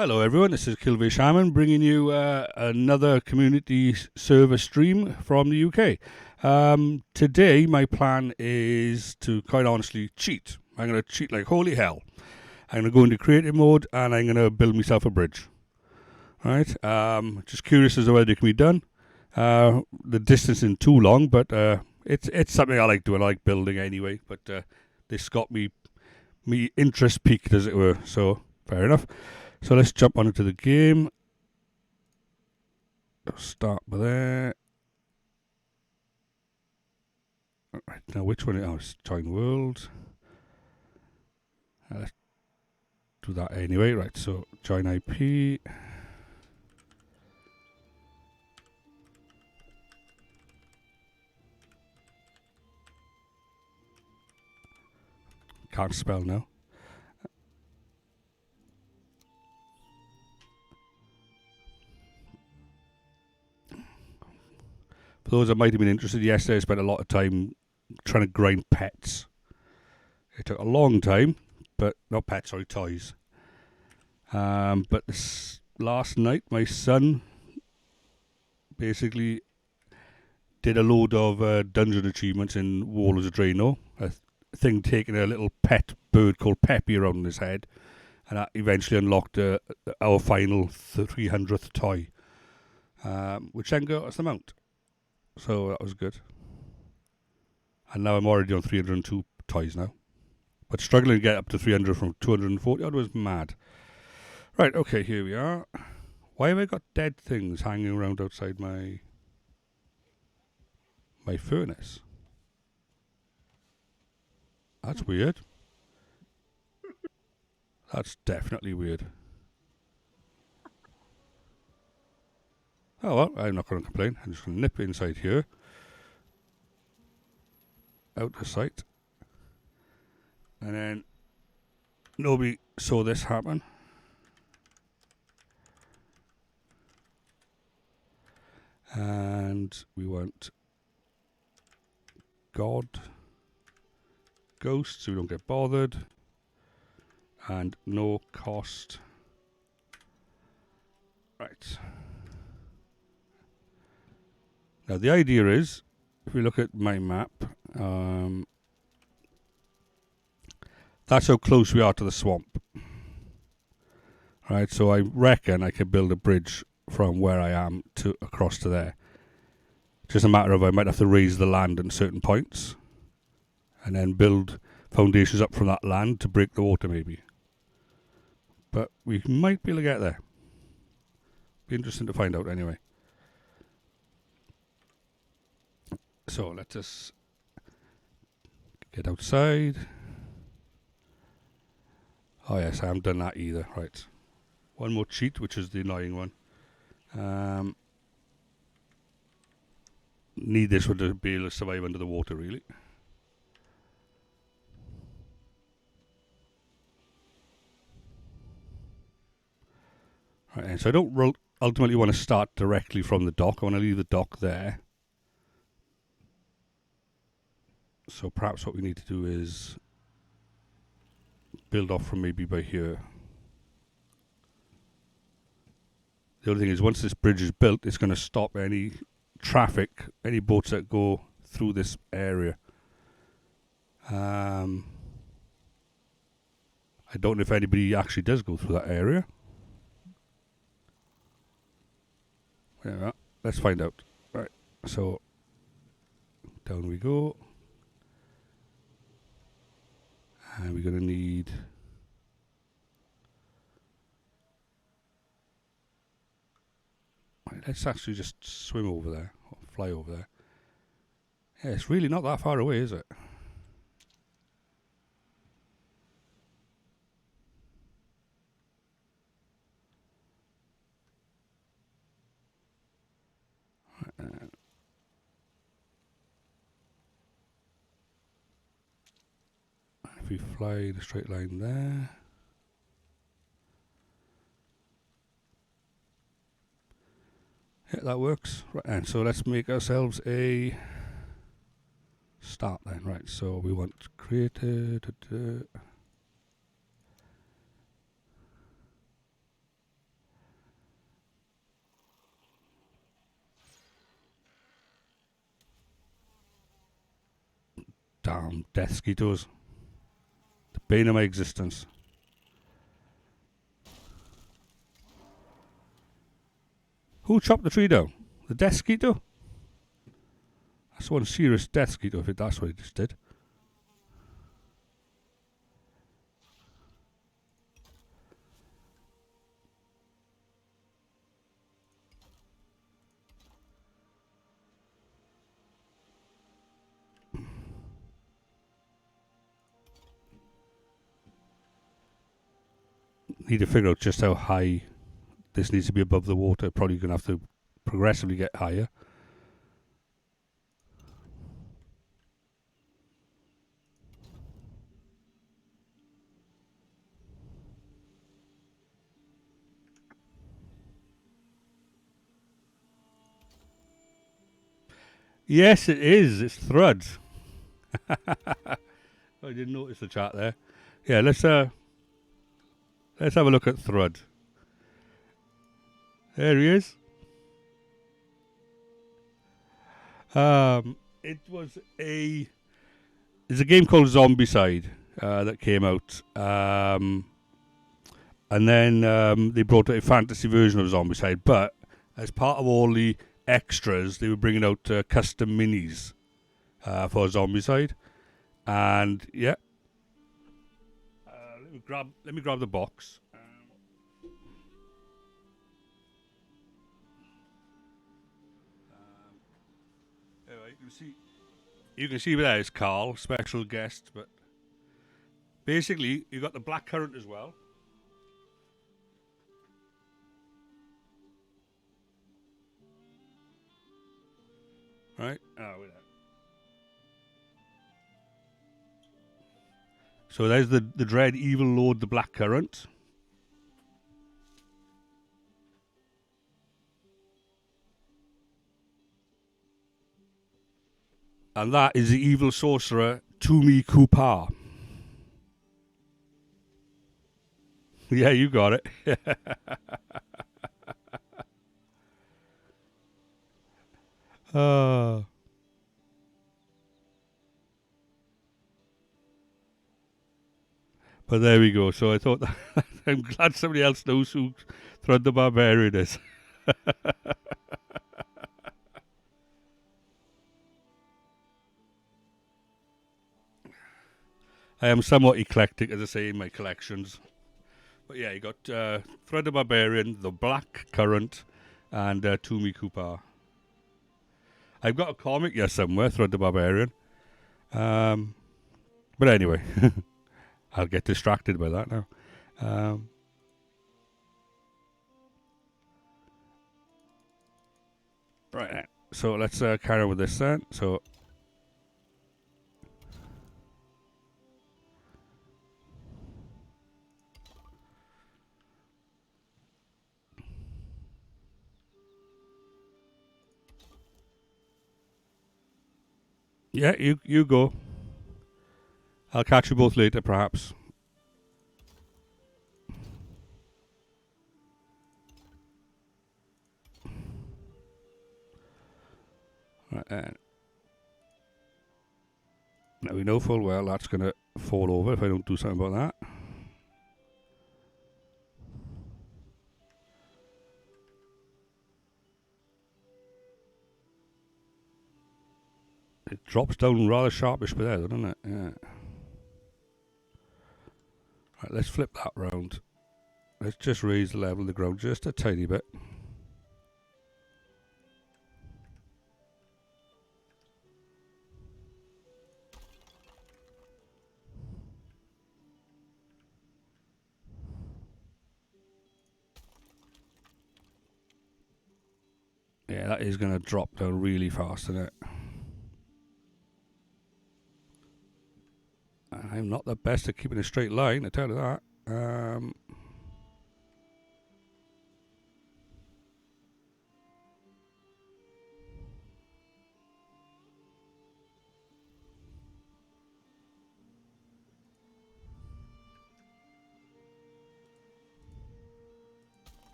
Hello everyone, this is Kilveyshaman bringing you another community server stream from the UK. Today my plan is to quite honestly cheat. I'm going to cheat like holy hell. I'm going to go into creative mode and I'm going to build myself a bridge. Right? Just curious as to whether it can be done. The distance isn't too long, but it's something I like doing. I like building anyway, but this got me interest peaked, as it were, so fair enough. So let's jump on into the game. Start with there. Alright, now which one? Oh, it's join world. Let's do that anyway. Right, so join IP. Can't spell now. For those that might have been interested, yesterday I spent a lot of time trying to grind pets. It took a long time, but not pets, sorry, toys. But last night, my son basically did a load of dungeon achievements in Warlords of Draenor. A thing taking a little pet bird called Peppy around his head, and that eventually unlocked our final 300th toy, which then got us the mount. So that was good. And now I'm already on 302 toys now. But struggling to get up to 300 from 240 odd was mad. Right, okay, here we are. Why have I got dead things hanging around outside my furnace? That's weird. That's definitely weird. Oh well, I'm not going to complain. I'm just going to nip inside here. Out of sight. And then nobody saw this happen. And we want God, ghost, so we don't get bothered, and no cost. Right. Now the idea is, if we look at my map, that's how close we are to the swamp. Right, so I reckon I could build a bridge from where I am to across to there. Just a matter of I might have to raise the land at certain points and then build foundations up from that land to break the water maybe. But we might be able to get there. Be interesting to find out anyway. So let us get outside. Oh yes, I haven't done that either. Right. One more cheat, which is the annoying one. Need this one to be able to survive under the water, really. Right, and so I don't ultimately want to start directly from the dock. I want to leave the dock there. So perhaps what we need to do is build off from maybe by here. The other thing is, once this bridge is built, it's going to stop any traffic, any boats that go through this area. I don't know if anybody actually does go through that area. Yeah, let's find out. Right, so down we go. And we're going to need... Right, let's actually just swim over there, or fly over there. Yeah, it's really not that far away, is it? If we fly in a straight line there. Yeah, that works. Right, and so let's make ourselves a start then. Right, so we want created. Damn death skeetos. The bane of my existence. Who chopped the tree down? The death skeeto? That's one serious death skeeto if that's what it just did. Need to figure out just how high this needs to be above the water. Probably going to have to progressively get higher. Yes, it is. It's Thrud. I didn't notice the chat there. Yeah, let's have a look at Thrud. There he is. It's a game called Zombicide that came out, and then they brought out a fantasy version of Zombicide. But as part of all the extras, they were bringing out custom minis for Zombicide, and yeah. Let me grab the box. Anyway, you can see there is Carl, special guest, but basically you got the black currant as well. Right? Oh, wait there. So there's the Dread Evil Lord, the black currant. And that is the evil sorcerer, Tumi Kupar. Yeah, you got it. But there we go. So I thought I'm glad somebody else knows who Thrud the Barbarian is. I am somewhat eclectic, as I say, in my collections. But yeah, you got Thrud the Barbarian, the Black Currant, and Tumi Kupar. I've got a comic here somewhere, Thrud the Barbarian. But anyway, I'll get distracted by that now. Right then. So let's carry on with this then. So yeah, you go. I'll catch you both later, perhaps. Right then. Now we know full well that's going to fall over if I don't do something about that. It drops down rather sharpish by there, doesn't it? Yeah. Right, let's flip that round. Let's just raise the level of the ground just a tiny bit. Yeah, that is going to drop down really fast, isn't it? I'm not the best at keeping a straight line, I tell you that.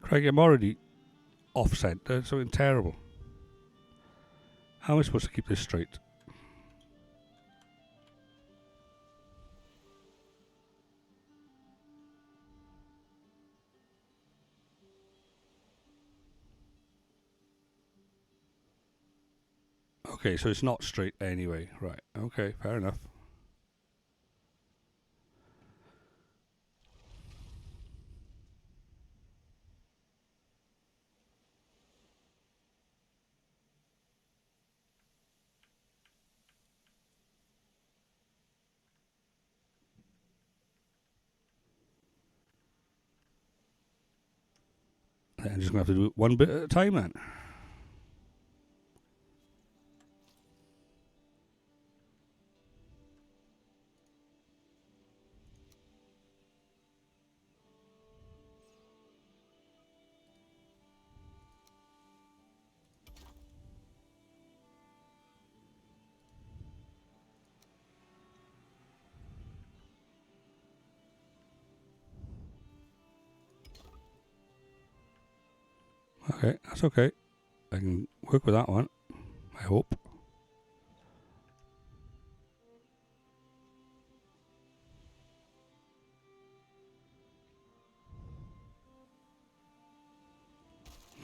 Craig, I'm already off-centre, something terrible. How am I supposed to keep this straight? Okay, so it's not straight anyway. Right, okay, fair enough. I'm just going to have to do it one bit at a time then. Okay, that's okay. I can work with that one, I hope.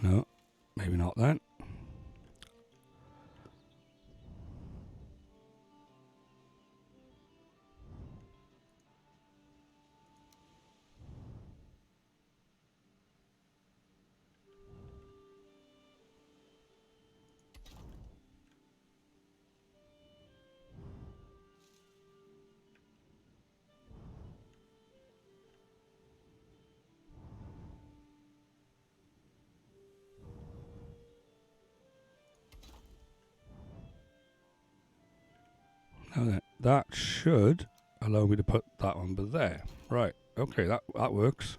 No, maybe not then. Now then, that should allow me to put that one there. Right, okay, that works.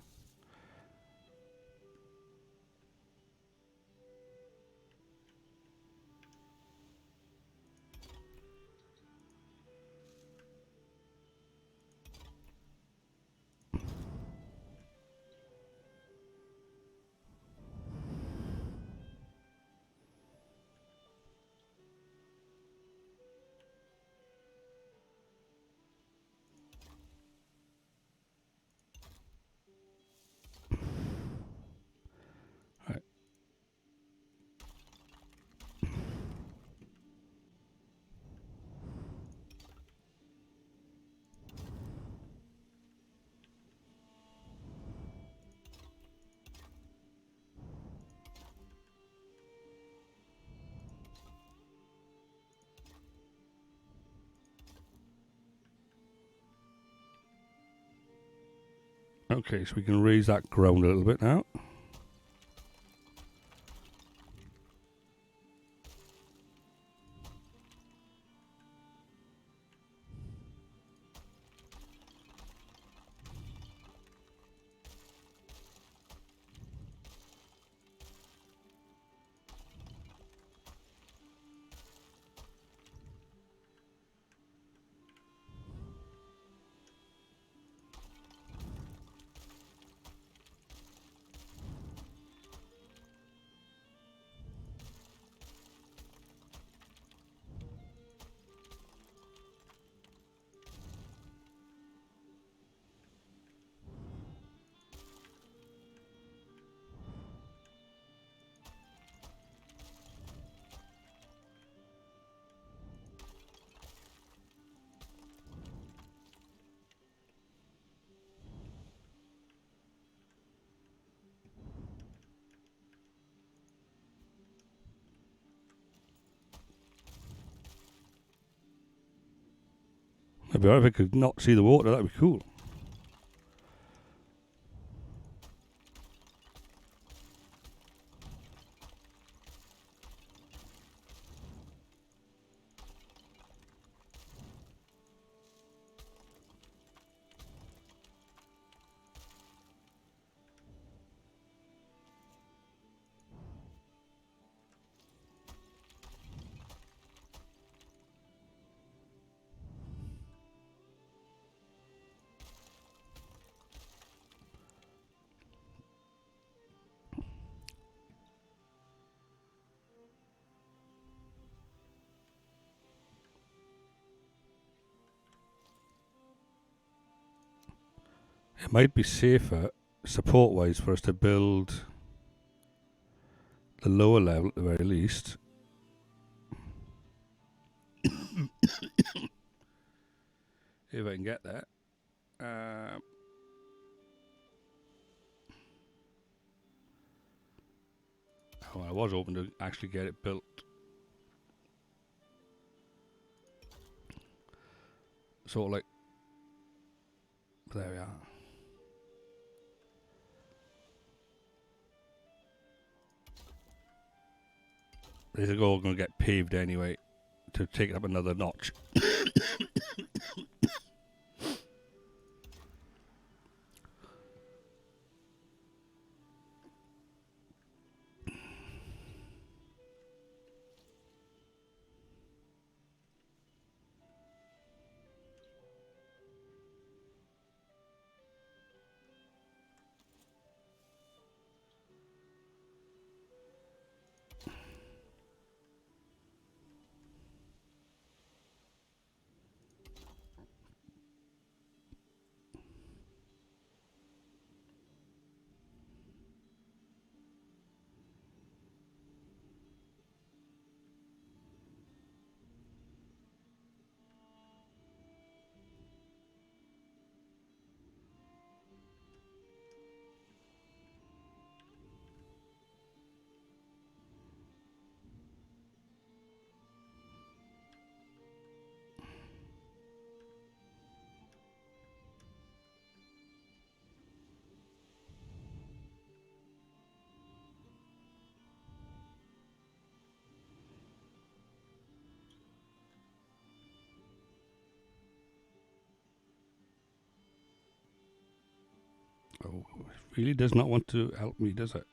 Right. Okay, so we can raise that ground a little bit now. It'd be alright if I could not see the water, that'd be cool. It might be safer, support-wise, for us to build the lower level at the very least. If I can get that. I was hoping to actually get it built. Sort of like... There we are. This is all going to get paved anyway to take it up another notch. Oh, it really does not want to help me, does it?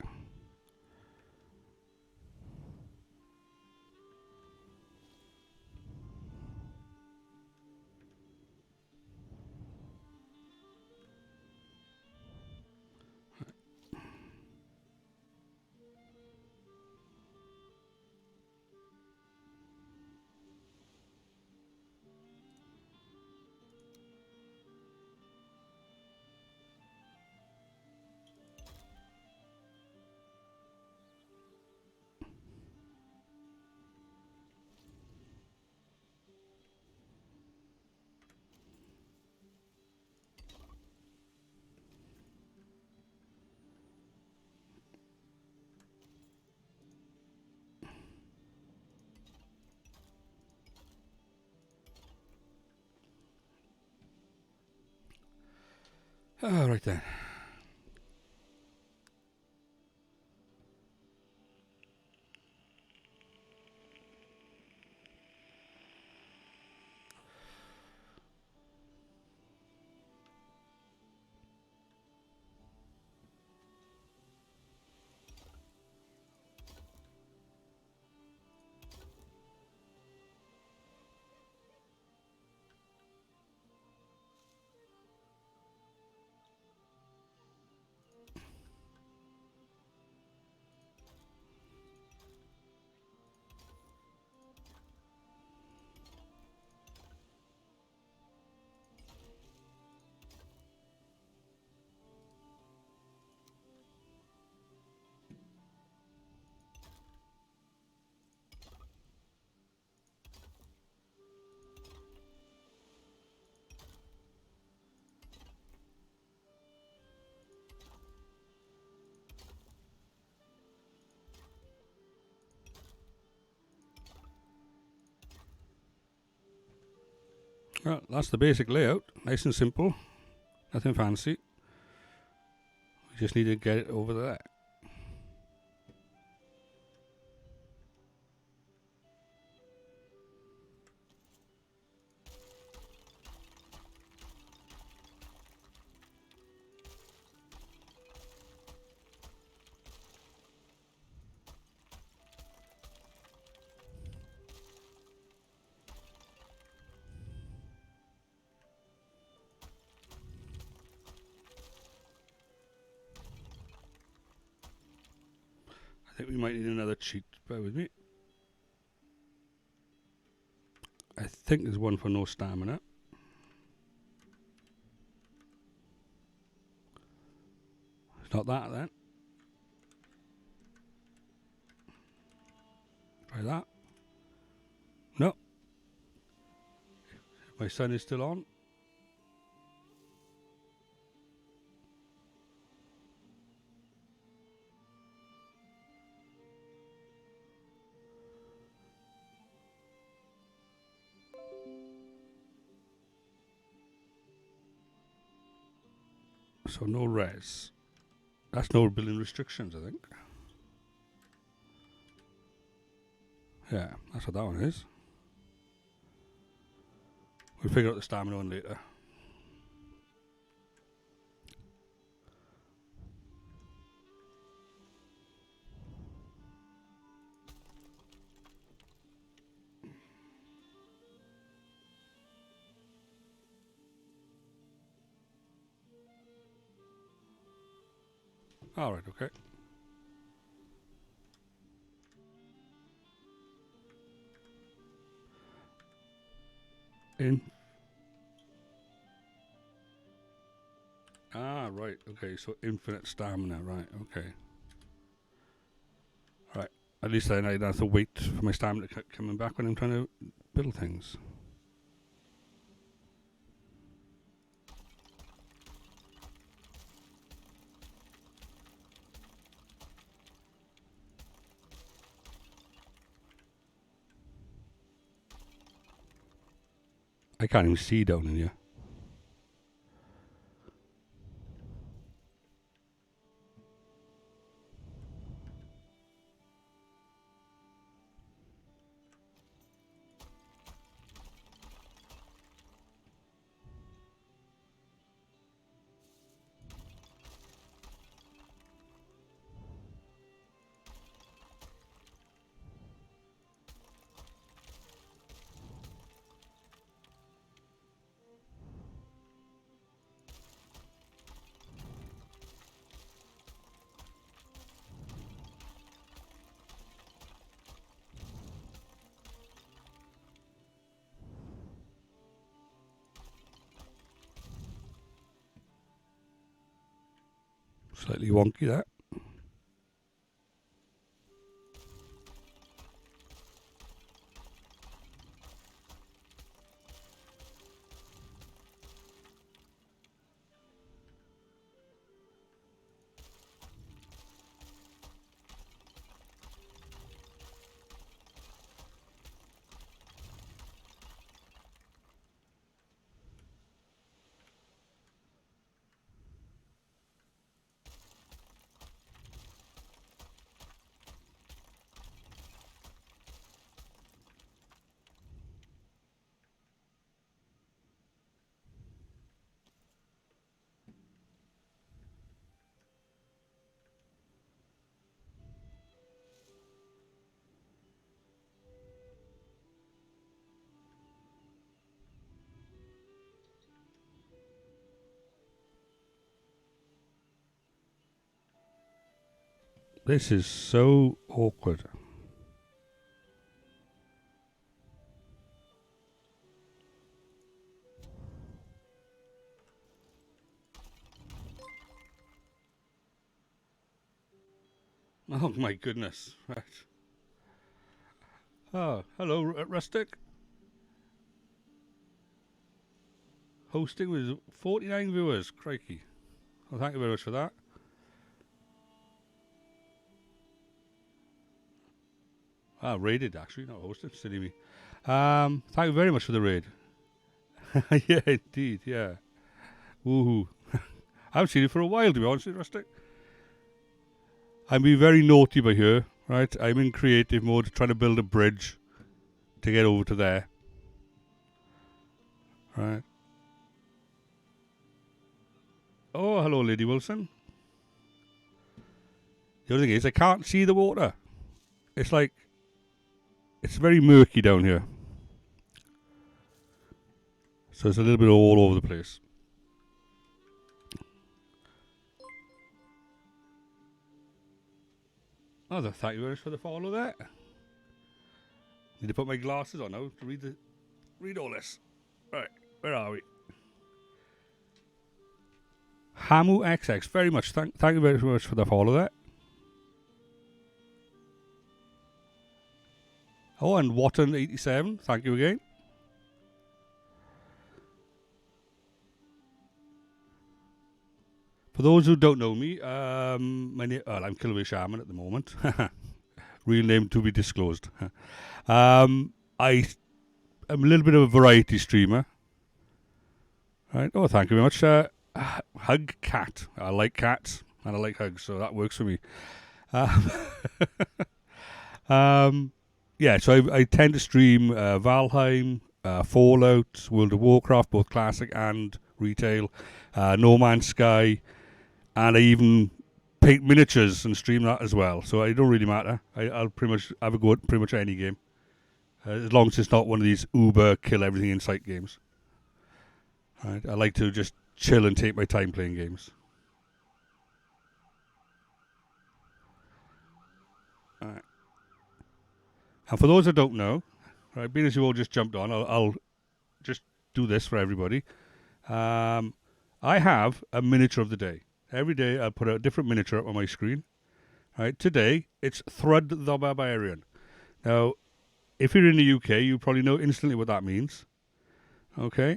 Oh, right then. Well, that's the basic layout. Nice and simple. Nothing fancy. We just need to get it over there. I think we might need another cheat. Bear with me. I think there's one for no stamina. Not that then. Try that. No. My sun is still on. So no res. That's no building restrictions, I think. Yeah, that's what that one is. We'll figure out the stamina one later. Alright, okay. In. Ah, right, okay, so infinite stamina, right, okay. Right, at least then I don't have to wait for my stamina to coming back when I'm trying to build things. I can't even see down in here. Slightly wonky, that. This is so awkward. Oh my goodness. Right. Oh, hello, Rustic. Hosting with 49 viewers. Crikey. Well, thank you very much for that. Ah, raided actually, not hosted. Silly me. Thank you very much for the raid. Yeah, indeed, yeah. Woohoo. I haven't seen it for a while, to be honest with you, Rustic. I'm being very naughty by here, right? I'm in creative mode trying to build a bridge to get over to there. Right. Oh, hello, Lady Wilson. The other thing is, I can't see the water. It's like, it's very murky down here. So it's a little bit all over the place. Oh, thank you very much for the follow there. Need to put my glasses on now to read all this. Right, where are we? Hamu XX, very much. Thank you very much for the follow there. Oh, and Watton87, thank you again. For those who don't know me, I'm Kilveyshaman at the moment. Real name to be disclosed. I'm a little bit of a variety streamer. Right. Oh, thank you very much. Hug cat. I like cats and I like hugs, so that works for me. Yeah, so I tend to stream Valheim, Fallout, World of Warcraft, both classic and retail, No Man's Sky, and I even paint miniatures and stream that as well. So it don't really matter. I'll pretty much have a go at pretty much any game, as long as it's not one of these Uber kill everything in sight games. Right, I like to just chill and take my time playing games. Right. And for those that don't know, right, being as you all just jumped on, I'll just do this for everybody. I have a miniature of the day. Every day I'll put a different miniature up on my screen. Right, today it's Thrud the Barbarian. Now, if you're in the UK, you probably know instantly what that means. Okay.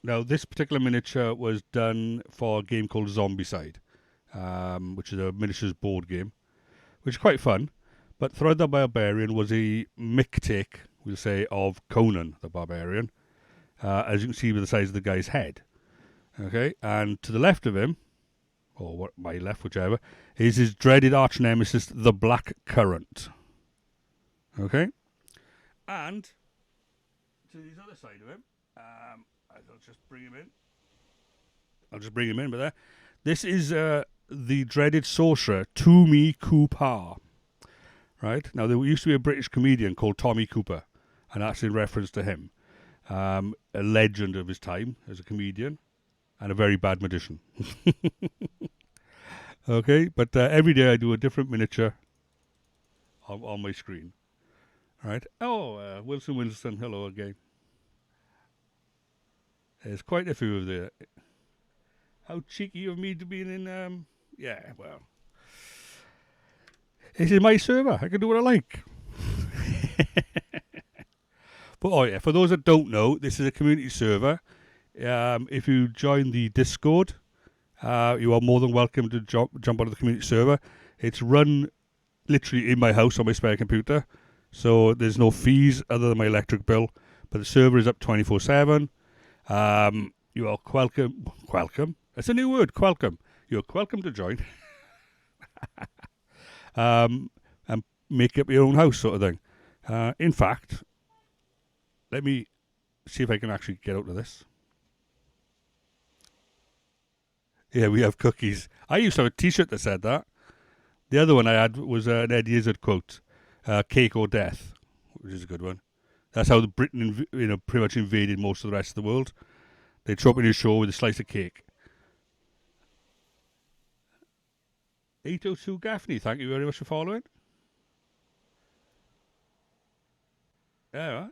Now, this particular miniature was done for a game called Zombicide, which is a miniatures board game, which is quite fun. But Thrud the Barbarian was a mick take, we'll say, of Conan the Barbarian, as you can see with the size of the guy's head. Okay, and to the left of him, or my left, whichever, is his dreaded arch nemesis, the Black Current. Okay, and to the other side of him, I'll just bring him in. But there. This is the dreaded sorcerer, Toomey Cooper. Right? Now, there used to be a British comedian called Tommy Cooper, and that's in reference to him. A legend of his time as a comedian, and a very bad magician. Okay? But every day I do a different miniature on my screen. Right? Oh, Wilson, hello again. There's quite a few of there. How cheeky of me to be in, yeah, well. This is my server. I can do what I like. But, oh yeah, for those that don't know, this is a community server. If you join the Discord, you are more than welcome to jump onto the community server. It's run literally in my house on my spare computer. So there's no fees other than my electric bill. But the server is up 24/7. You are welcome. That's a new word, welcome. You're welcome to join. And make up your own house sort of thing. In fact, let me see if I can actually get out of this. Yeah, we have cookies. I used to have a t-shirt that said that. The other one I had was an Eddie Izzard quote, cake or death, which is a good one. That's how Britain pretty much invaded most of the rest of the world. They'd show up in his show with a slice of cake. 802 Gaffney, thank you very much for following. Yeah,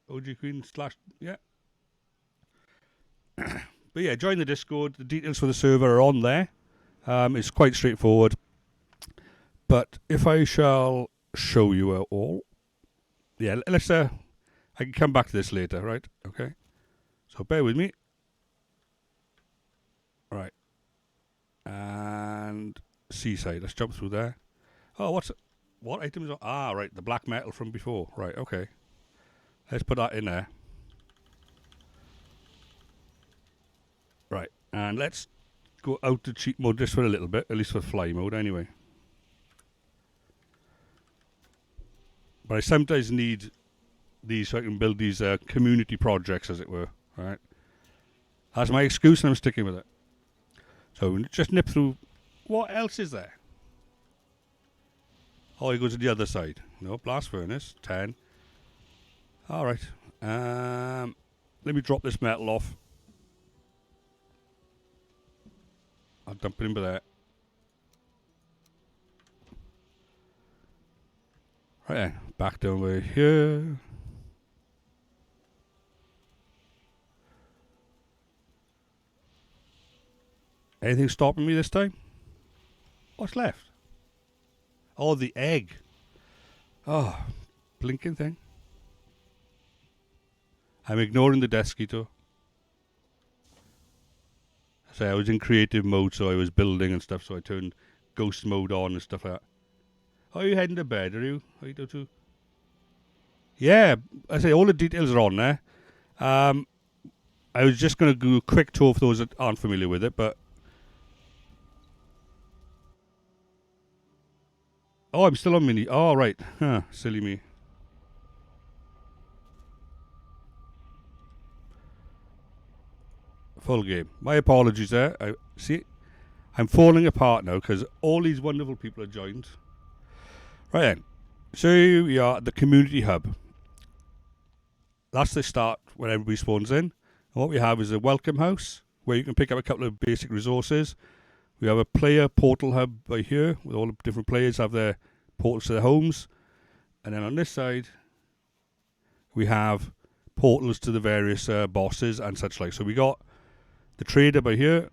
OG Queen / yeah. But yeah, join the Discord. The details for the server are on there. It's quite straightforward. But if I shall show you all, yeah, let's. I can come back to this later, right? Okay. So bear with me. Right. And Seaside. Let's jump through there. Oh, what items are? Ah, right. The black metal from before. Right. Okay. Let's put that in there. Right. And let's go out to cheat mode just for a little bit, at least for fly mode anyway. But I sometimes need these so I can build these community projects, as it were. Right. That's my excuse, and I'm sticking with it. So just nip through. What else is there? Oh, he goes to the other side. No, blast furnace, 10. All right. Let me drop this metal off. I'll dump it in there. Right then, back down over here. Anything stopping me this time? What's left? Oh, the egg. Oh, blinking thing. I'm ignoring the Desquito. So I was in creative mode, so I was building and stuff, so I turned ghost mode on and stuff like that. Oh, are you heading to bed, are you? Are you do too? Yeah, I say all the details are on there. I was just going to do a quick tour for those that aren't familiar with it, but... Oh, I'm still on mini. Oh, right. Huh, silly me. Full game. My apologies there. I'm falling apart now because all these wonderful people have joined. Right then. So here we are at the community hub. That's the start when everybody spawns in. And what we have is a welcome house where you can pick up a couple of basic resources. We have a player portal hub by here where all the different players have their portals to their homes. And then on this side, we have portals to the various bosses and such like. So we got the trader by here.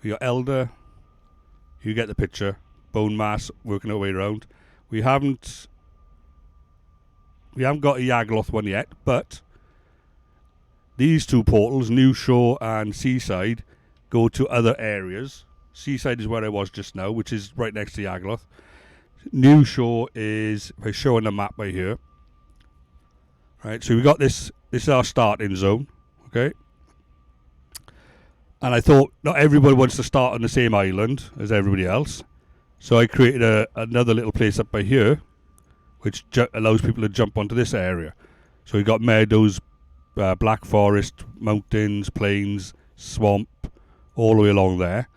We got Elder. You get the picture. Bone mass working our way around. We haven't got a Yagloth one yet, but these two portals, New Shore and Seaside, go to other areas. Seaside is where I was just now, which is right next to Yagloth. New Shore is, if I show on the map right here. Right, so we got this is our starting zone, okay? And I thought not everybody wants to start on the same island as everybody else. So I created another little place up by here, which allows people to jump onto this area. So we got meadows, black forest, mountains, plains, swamp, all the way along there.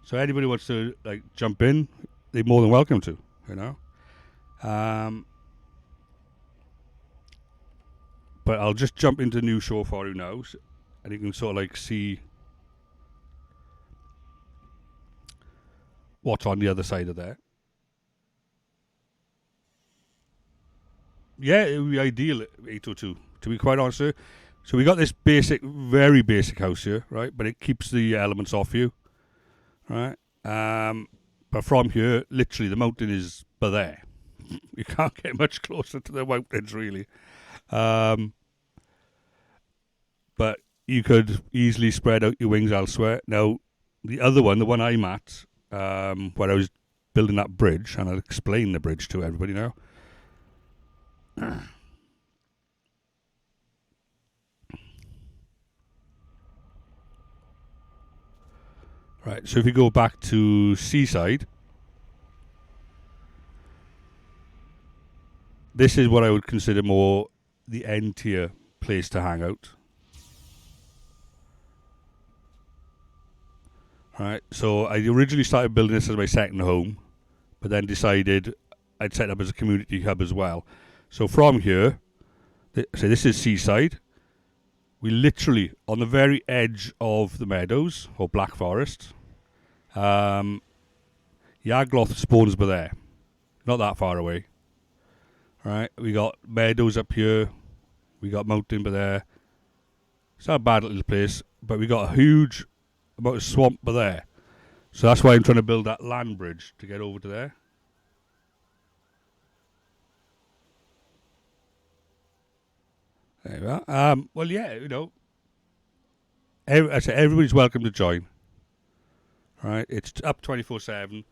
So anybody wants to like jump in, they're more than welcome to, you know. But I'll just jump into New Shore for you now, and you can sort of like see what's on the other side of there. Yeah, it would be ideal at 802, to be quite honest with you. So we got this basic, very basic house here, right? But it keeps the elements off you, right? But from here, literally, the mountain is by there. You can't get much closer to the mountains, really. But you could easily spread out your wings elsewhere. Now, the other one, the one I'm at, where I was building that bridge, and I'll explain the bridge to everybody now. Right, so if you go back to Seaside, this is what I would consider more the end tier place to hang out. Right, so I originally started building this as my second home, but then decided I'd set up as a community hub as well. So from here, so this is Seaside. We literally, on the very edge of the meadows, or Black Forest, Yagloth spawns by there. Not that far away. Right, we got meadows up here. We got mountain by there. It's not a bad little place, but we got a huge amount of swamp by there. So that's why I'm trying to build that land bridge to get over to there. There we are. Well, yeah, you know, I say everybody's welcome to join. Right, it's up 24/7.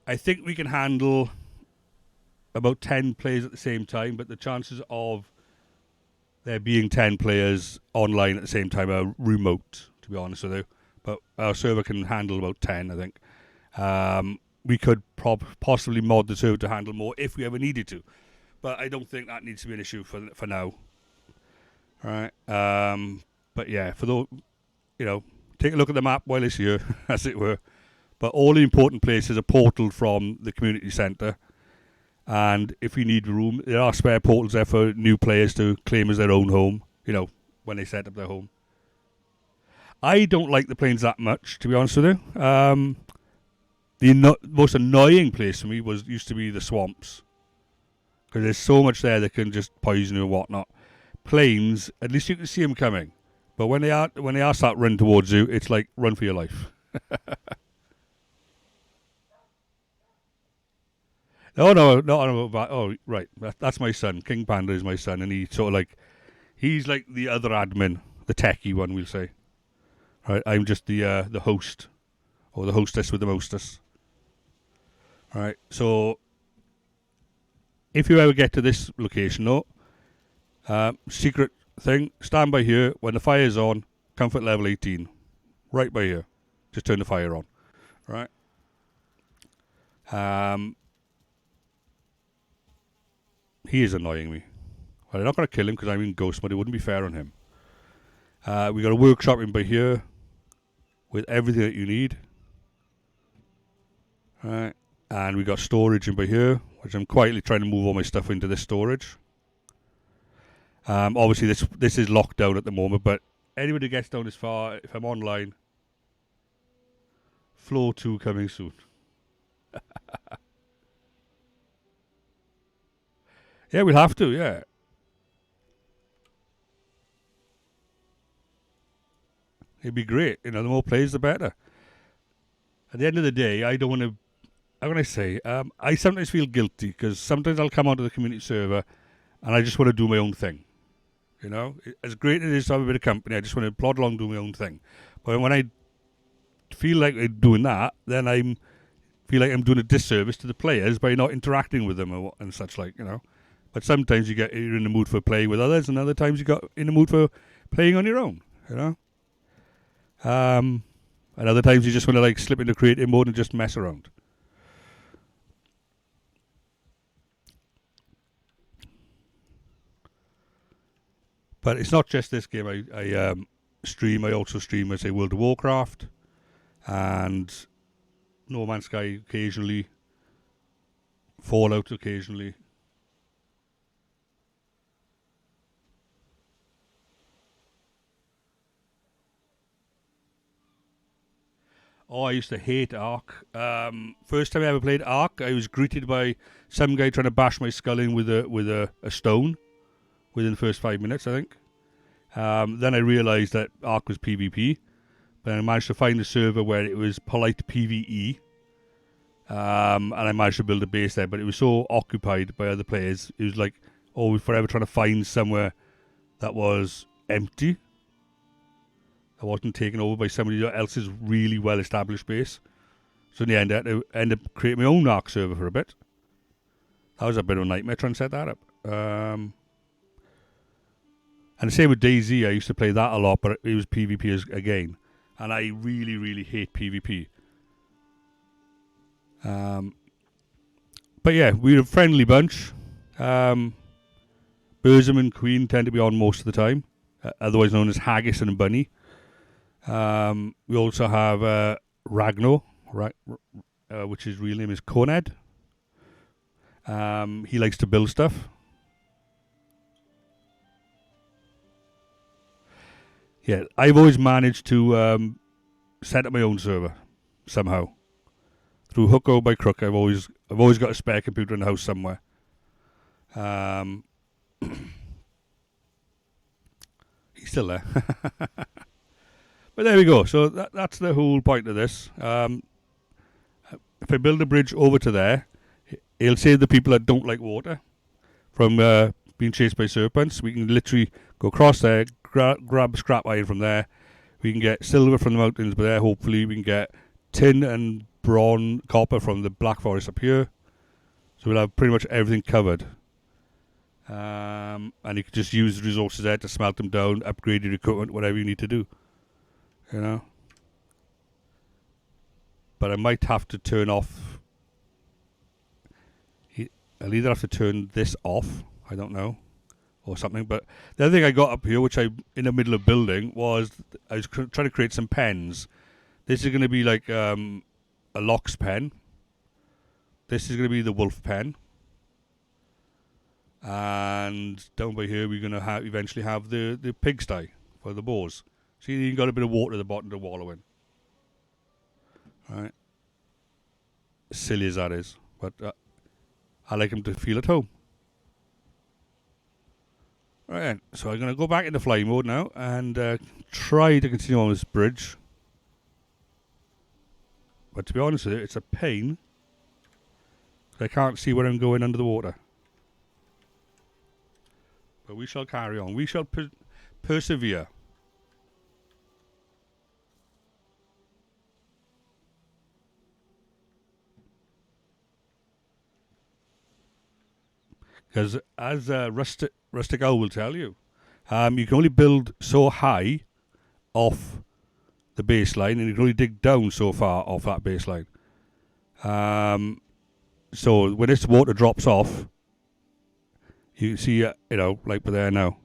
I think we can handle about 10 players at the same time, but the chances of there being 10 players online at the same time are remote, to be honest with you. But our server can handle about 10, I think. We could possibly mod the server to handle more if we ever needed to, but I don't think that needs to be an issue for now. All right. But yeah, for those, you know, take a look at the map while it's here, as it were. But all the important places are portaled from the community centre. And if we need room, there are spare portals there for new players to claim as their own home, you know, when they set up their home. I don't like the plains that much, to be honest with you. The most annoying place for me used to be the swamps. Because there's so much there that can just poison you and whatnot. Plains, at least you can see them coming. But when they are start running towards you, it's like run for your life. Oh no, no, oh right, that's my son. King Panda is my son, and he sort of like he's like the other admin, the techie one, we'll say. Right, I'm just the host or the hostess with the mostess. All right, so if you ever get to this location, though, secret thing: stand by here when the fire's on. Comfort level 18, right by here. Just turn the fire on. Right. He is annoying me. Well, I'm not going to kill him because I'm in ghost mode. It wouldn't be fair on him. We got a workshop in by here with everything that you need. Right. And we got storage in by here, which I'm quietly trying to move all my stuff into this storage. Obviously, this is locked down at the moment, but anybody who gets down this far, if I'm online, floor 2 coming soon. Yeah, we'll have to, yeah. It'd be great. You know, the more players, the better. At the end of the day, I don't want to... How can I say? I sometimes feel guilty because sometimes I'll come onto the community server and I just want to do my own thing. You know? As great as it is to have a bit of company, I just want to plod along and do my own thing. But when I feel like I'm doing that, then I feel like I'm doing a disservice to the players by not interacting with them and such like, you know. But sometimes you're in the mood for playing with others, and other times you got in the mood for playing on your own, you know. And other times you just want to like slip into creative mode and just mess around. But it's not just this game. I stream. I also stream, I say, World of Warcraft and No Man's Sky occasionally, Fallout occasionally. Oh, I used to hate Ark. First time I ever played Ark, I was greeted by some guy trying to bash my skull in with a stone within the first 5 minutes, I think. Then I realised that Ark was PvP, but I managed to find a server where it was polite PvE, and I managed to build a base there. But it was so occupied by other players, it was like always forever trying to find somewhere that was empty. I wasn't taken over by somebody else's really well-established base. So in the end, I had to end up creating my own Ark server for a bit. That was a bit of a nightmare trying to set that up. And the same with DayZ. I used to play that a lot, but it was PvP again. And I really, really hate PvP. But yeah, we're a friendly bunch. Burzum and Queen tend to be on most of the time. Otherwise known as Haggis and Bunny. We also have Ragnar, which his real name is Coned. He likes to build stuff. Yeah, I've always managed to set up my own server somehow. Through hook or by crook, I've always got a spare computer in the house somewhere. He's still there. But there we go. So that's the whole point of this. If I build a bridge over to there, it'll save the people that don't like water from being chased by serpents. We can literally go across there, grab scrap iron from there. We can get silver from the mountains, but there hopefully we can get tin and bronze, copper from the Black Forest up here. So we'll have pretty much everything covered. And you can just use the resources there to smelt them down, upgrade your equipment, whatever you need to do. You know? But I might have to turn off... I'll either have to turn this off, I don't know, or something. But the other thing I got up here, which I'm in the middle of building, was I was trying to create some pens. This is going to be like a Lox pen. This is going to be the wolf pen. And down by here, we're going to eventually have the pigsty for the boars. See, you've got a bit of water at the bottom to wallow in. Right. Silly as that is. But I like them to feel at home. Right then. So I'm going to go back into fly mode now and try to continue on this bridge. But to be honest with you, it's a pain. I can't see where I'm going under the water. But we shall carry on. We shall persevere. Because as Rustic Owl will tell you, you can only build so high off the baseline, and you can only dig down so far off that baseline. So when this water drops off, you see, like there now.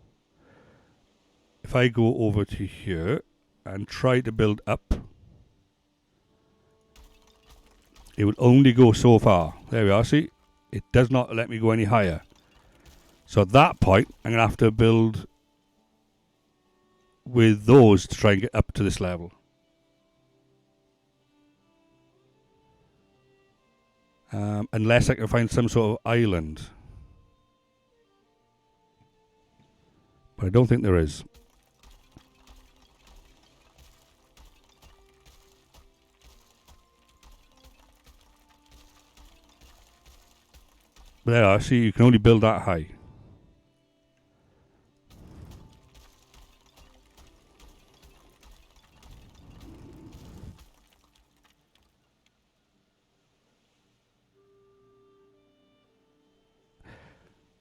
If I go over to here and try to build up, it will only go so far. There we are, see? It does not let me go any higher. So at that point, I'm going to have to build with those to try and get up to this level. Unless I can find some sort of island. But I don't think there is. But there I see you can only build that high.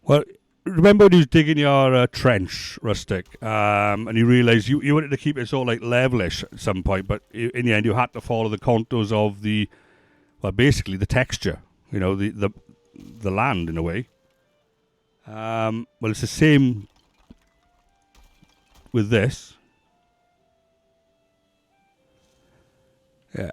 Well, remember when you was digging your trench, Rustic, and you realised you wanted to keep it sort of like levelish at some point, but in the end you had to follow the contours of basically the texture, the land in a way. Well, it's the same with this. Yeah.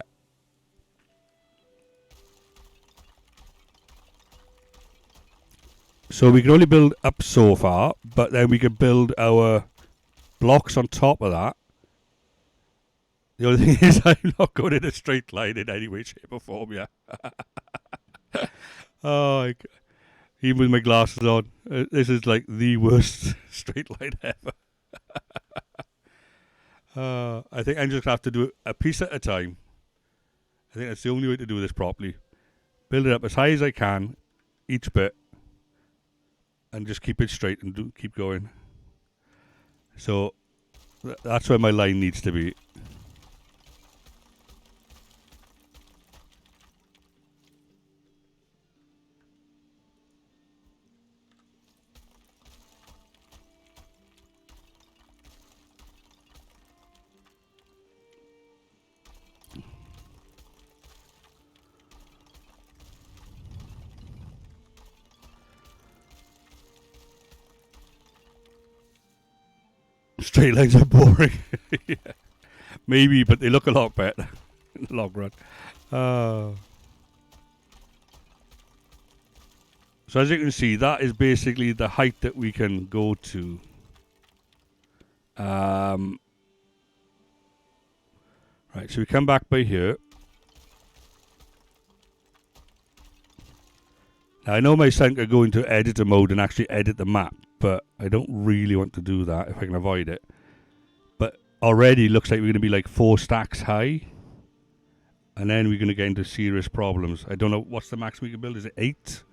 So we can only build up so far, but then we can build our blocks on top of that. The only thing is I'm not going in a straight line in any way, shape or form, yeah. Even with my glasses on, this is like the worst straight line ever. I think I'm just going to have to do it a piece at a time. I think that's the only way to do this properly. Build it up as high as I can, each bit. And just keep it straight and keep going. So that's where my line needs to be. Straight lines are boring. Yeah. Maybe, but they look a lot better in the long run. So as you can see, that is basically the height that we can go to. Right, so we come back by here. Now, I know my son could go into editor mode and actually edit the map, but I don't really want to do that if I can avoid it. But already looks like we're going to be like 4 stacks high. And then we're going to get into serious problems. I don't know, what's the max we can build? Is it 8?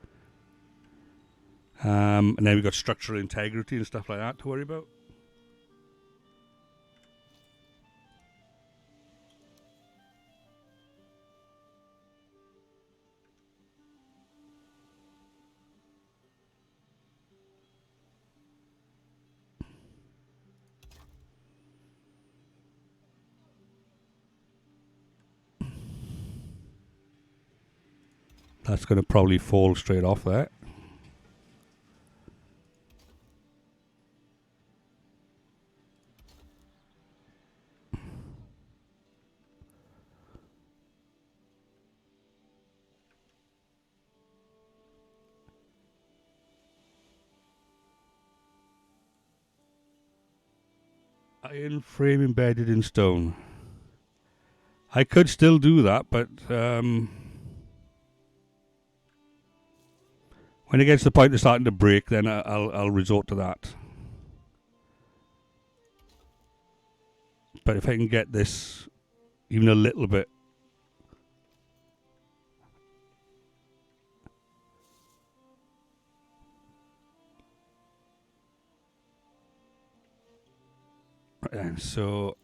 And then we've got structural integrity and stuff like that to worry about. That's going to probably fall straight off there. Iron frame embedded in stone. I could still do that, but when it gets to the point of starting to break, then I'll resort to that. But if I can get this even a little bit Right then, so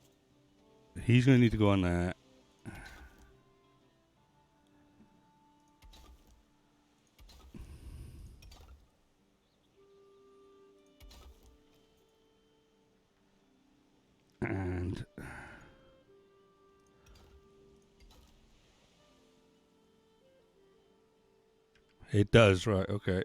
he's going to need to go on there. And it does, right, okay.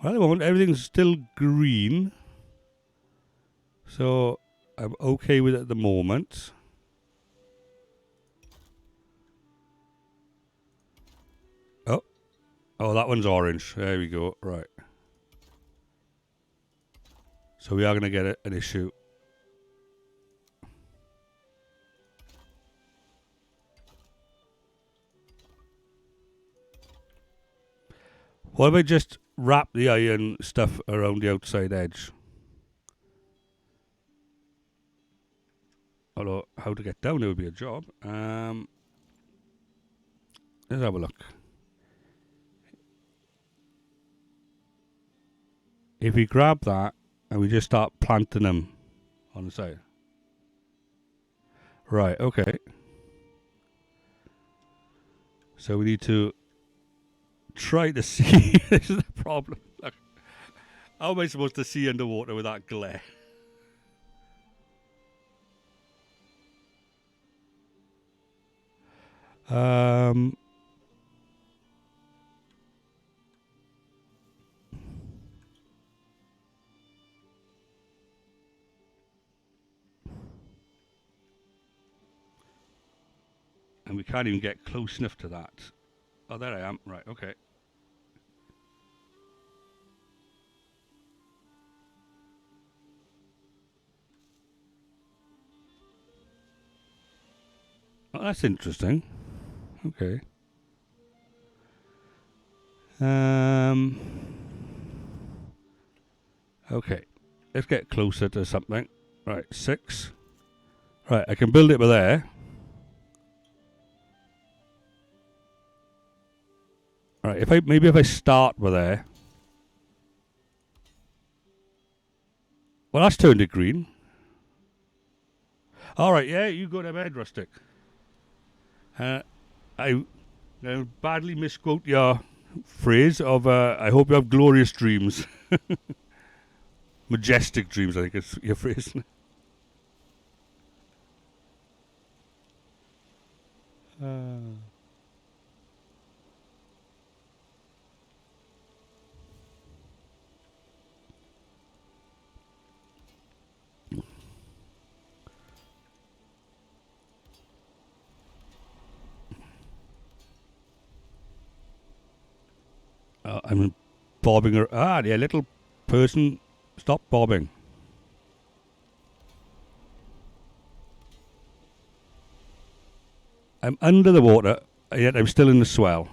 Well, at the moment, everything's still green. So I'm okay with it at the moment. Oh, that one's orange. There we go. Right. So we are going to get an issue. What if I just wrap the iron stuff around the outside edge? Although, how to get down, it would be a job. Let's have a look. If we grab that and we just start planting them on the side. Right, okay. So we need to try to see. This is the problem. Look, how am I supposed to see underwater with that glare? And we can't even get close enough to that. Oh, there I am. Right, okay. Oh, that's interesting. Okay. Okay. Let's get closer to something. Right, 6. Right, I can build it by there. Right, if I start by there. Well, that's turned to green. All right, yeah, you go to bed, Rustic. I badly misquote your phrase of I hope you have glorious dreams. Majestic dreams, I think is your phrase. I'm bobbing her. Ah, the little person, stop bobbing. I'm under the water, yet I'm still in the swell.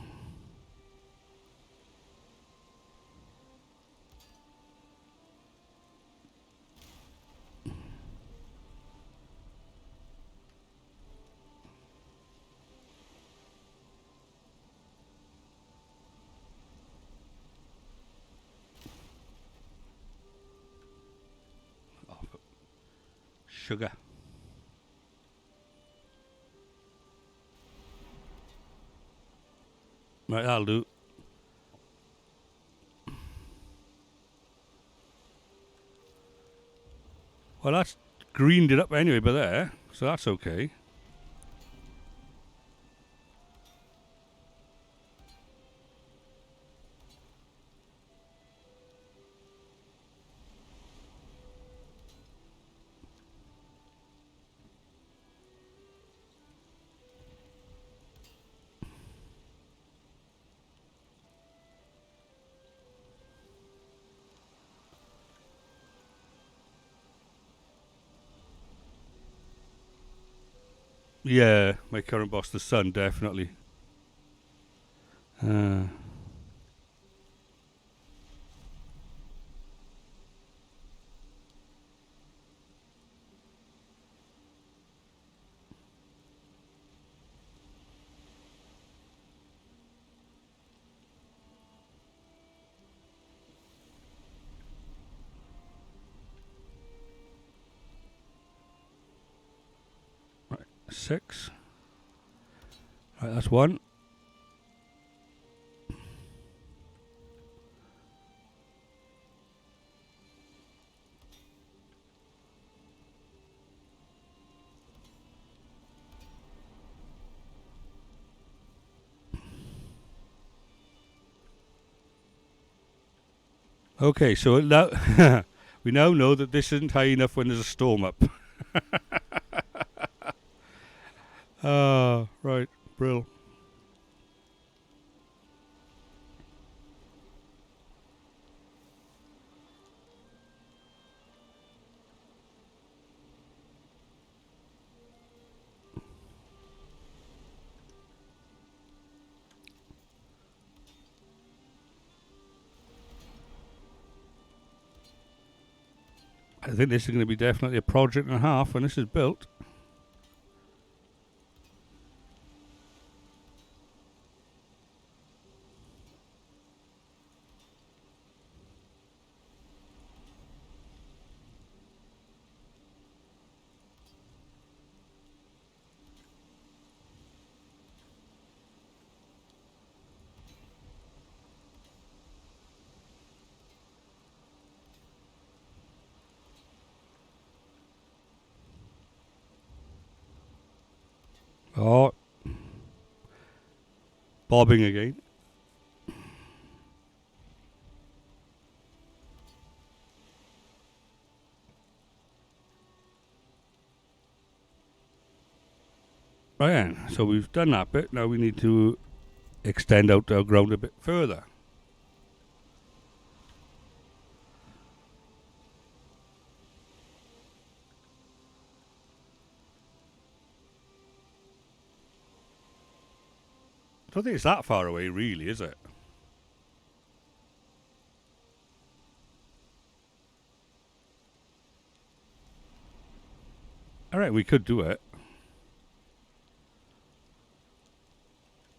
Oh, sugar. Right, that'll do. Well, that's greened it up anyway by there, so that's okay. Yeah, my current boss, the sun, definitely. Uh, 6. Right, that's 1. Okay, so now we now know that this isn't high enough when there's a storm up. Right, brill. I think this is going to be definitely a project and a half when this is built. Oh, bobbing again. Right then, so we've done that bit. Now we need to extend out our ground a bit further. I don't think it's that far away, really, is it? Alright, we could do it.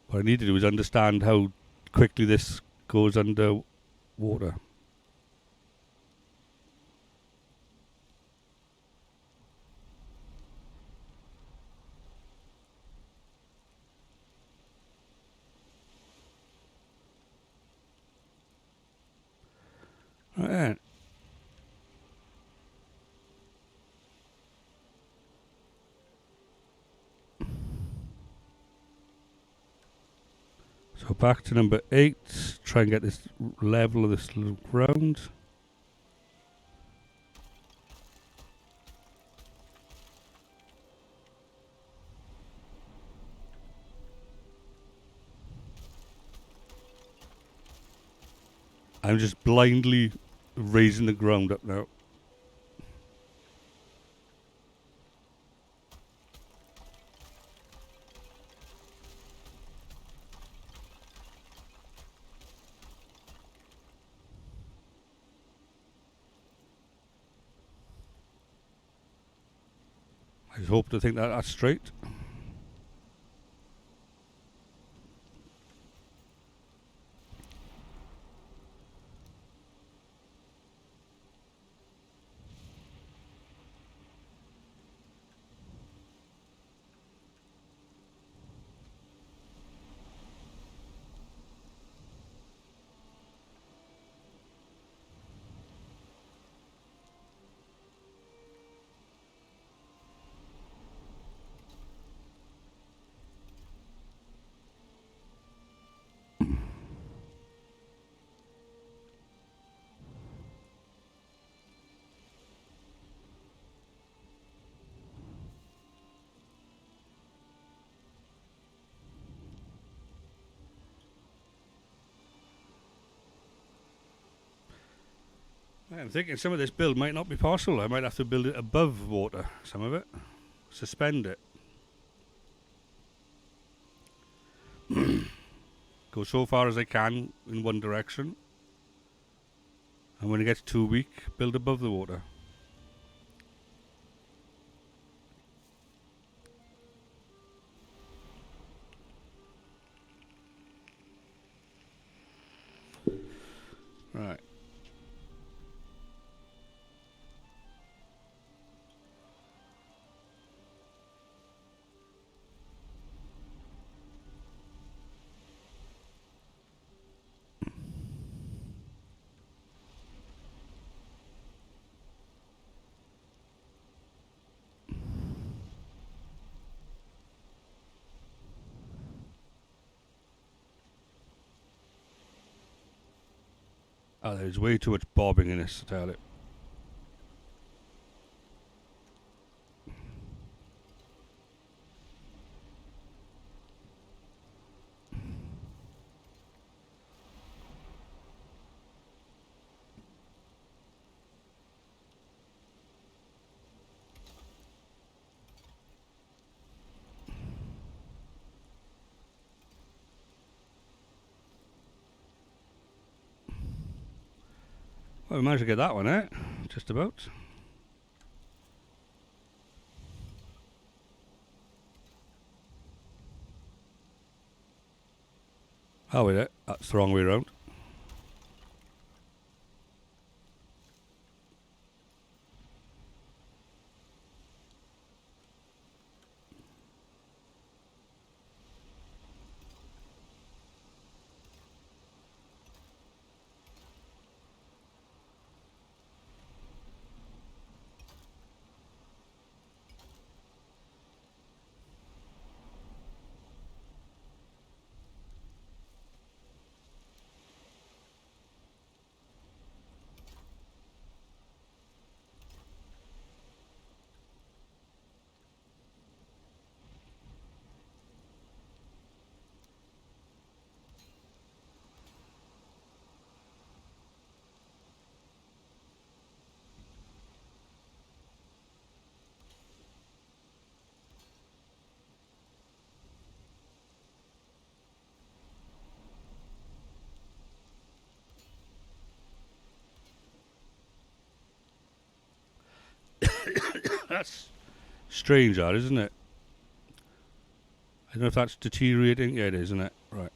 What I need to do is understand how quickly this goes under water. Right then. So back to number 8. Try and get this level of this little ground. I'm just blindly raising the ground up now. I just hope to think that that's straight. I'm thinking some of this build might not be possible. I might have to build it above water, some of it. Suspend it. Go so far as I can in one direction. And when it gets too weak, build above the water. Right. Oh, there's way too much bobbing in this, I tell it. Well, we managed to get that one, eh? Just about. Oh, wait, that's the wrong way around. That's strange, that, isn't it? I don't know if that's deteriorating. Yeah, it is, isn't it? Right.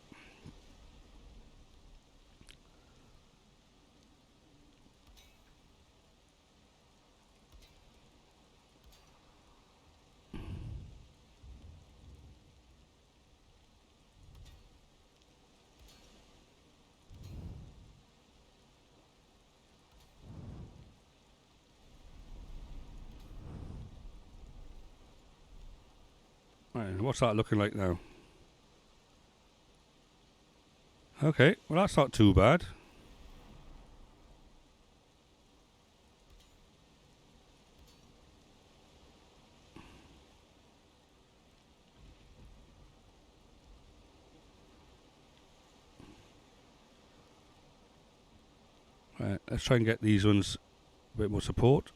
Right, what's that looking like now? Okay, well, that's not too bad. Right, let's try and get these ones a bit more support.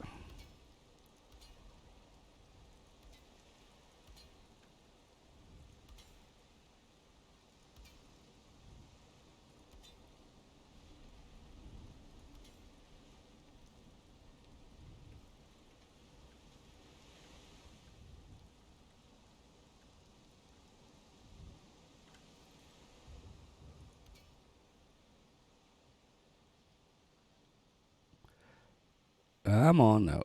Come on now.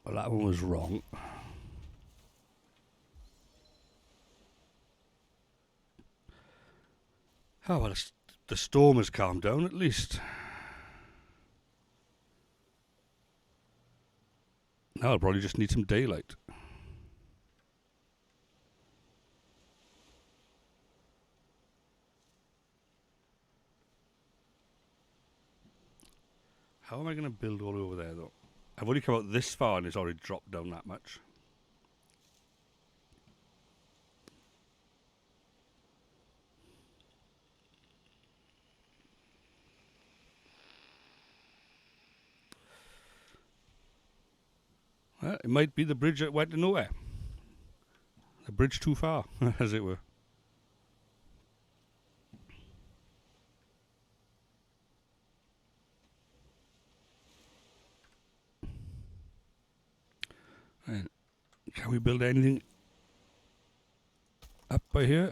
Well, that one was wrong. Oh, well, the storm has calmed down at least. Now I'll probably just need some daylight. How am I going to build all over there, though? I've only come out this far and it's already dropped down that much. Well, it might be the bridge that went to nowhere. The bridge too far, as it were. Right. Can we build anything up by here?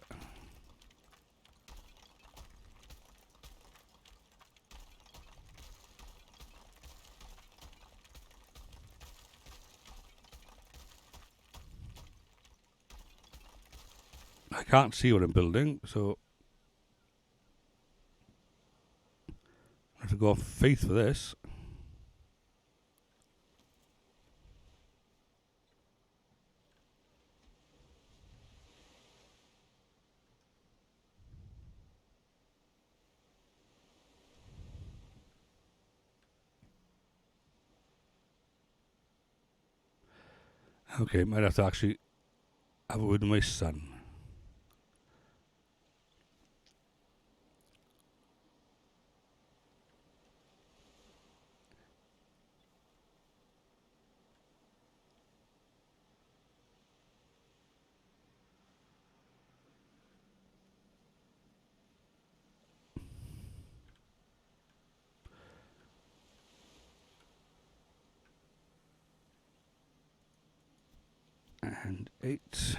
I can't see what I'm building, so I have to go off faith for this. Okay, might have to actually have a word with my son. And 8.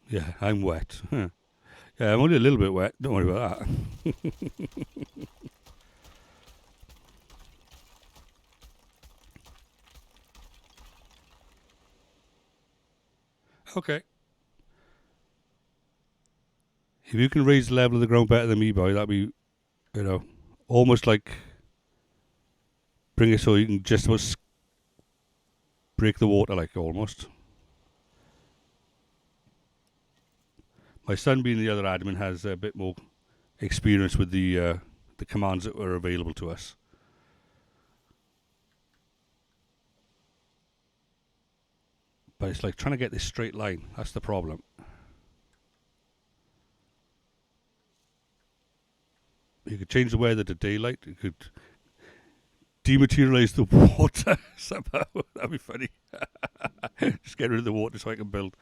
Yeah, I'm wet. Yeah, I'm only a little bit wet. Don't worry about that. Okay. If you can raise the level of the ground better than me, boy, that'd be, almost like bring it so you can just about break the water, like almost. My son, being the other admin, has a bit more experience with the commands that were available to us. But it's like trying to get this straight line. That's the problem. You could change the weather to daylight. You could dematerialize the water somehow. That'd be funny. Just get rid of the water so I can build.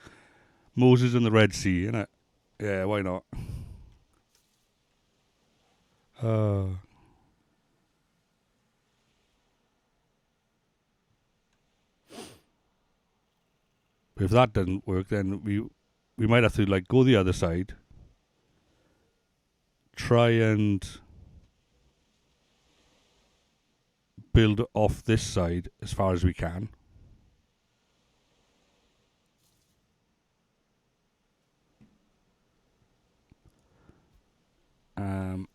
Moses and the Red Sea, innit? Yeah, why not? Uh, but if that doesn't work, then we might have to like go the other side, try and build off this side as far as we can. Um,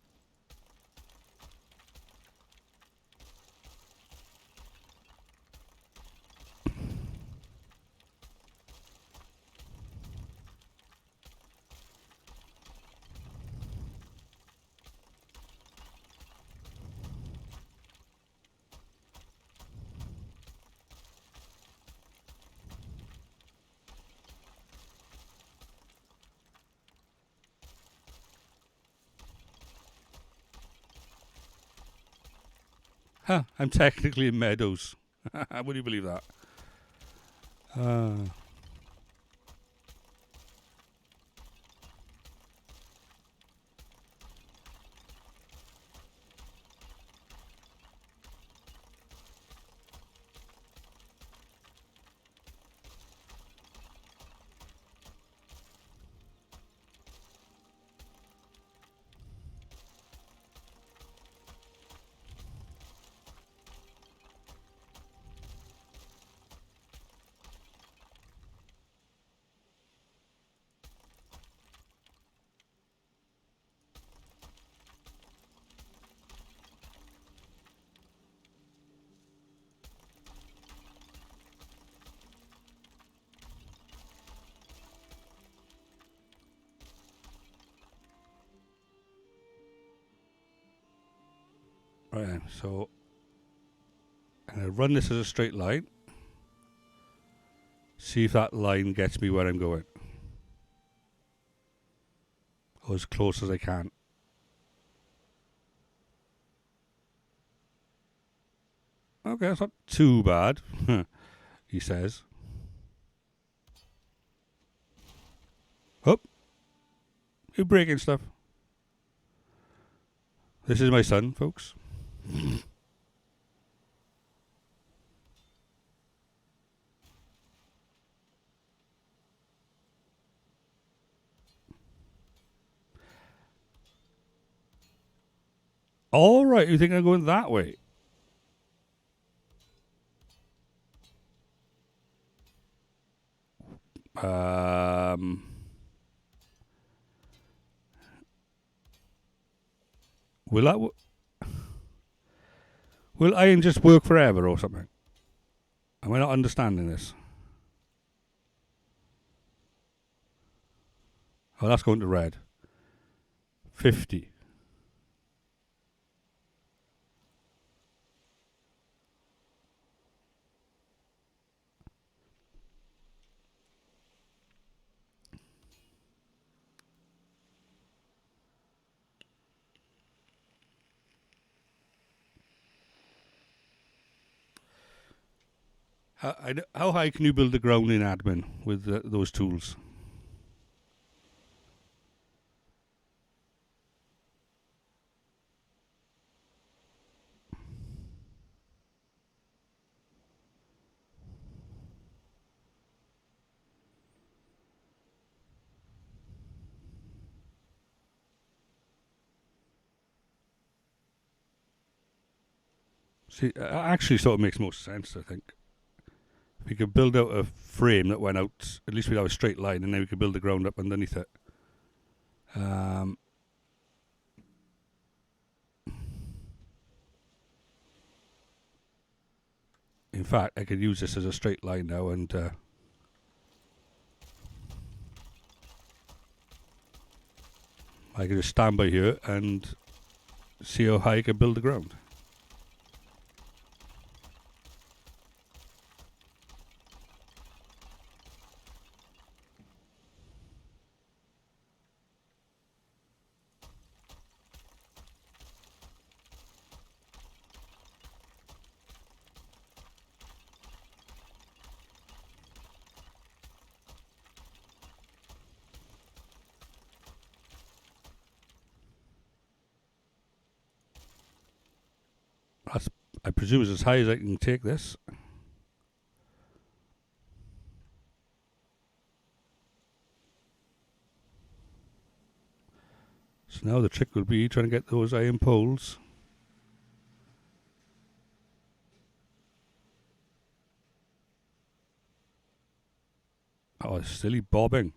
I'm technically in meadows. Would you believe that? Uh, right then, so I'm going to run this as a straight line. See if that line gets me where I'm going. Or as close as I can. Okay, that's not too bad, he says. Oh, you're breaking stuff. This is my son, folks. All right, you think I'm going that way? Will that? Will iron just work forever or something? Am I not understanding this? Oh, that's going to red. 50. How high can you build the ground in admin with those tools? See, it actually sort of makes most sense, I think. If we could build out a frame that went out, at least we'd have a straight line, and then we could build the ground up underneath it. In fact, I could use this as a straight line now, and I could just stand by here and see how high I can build the ground. That's, I presume, is as high as I can take this. So now the trick will be trying to get those iron poles. Oh, it's silly bobbing.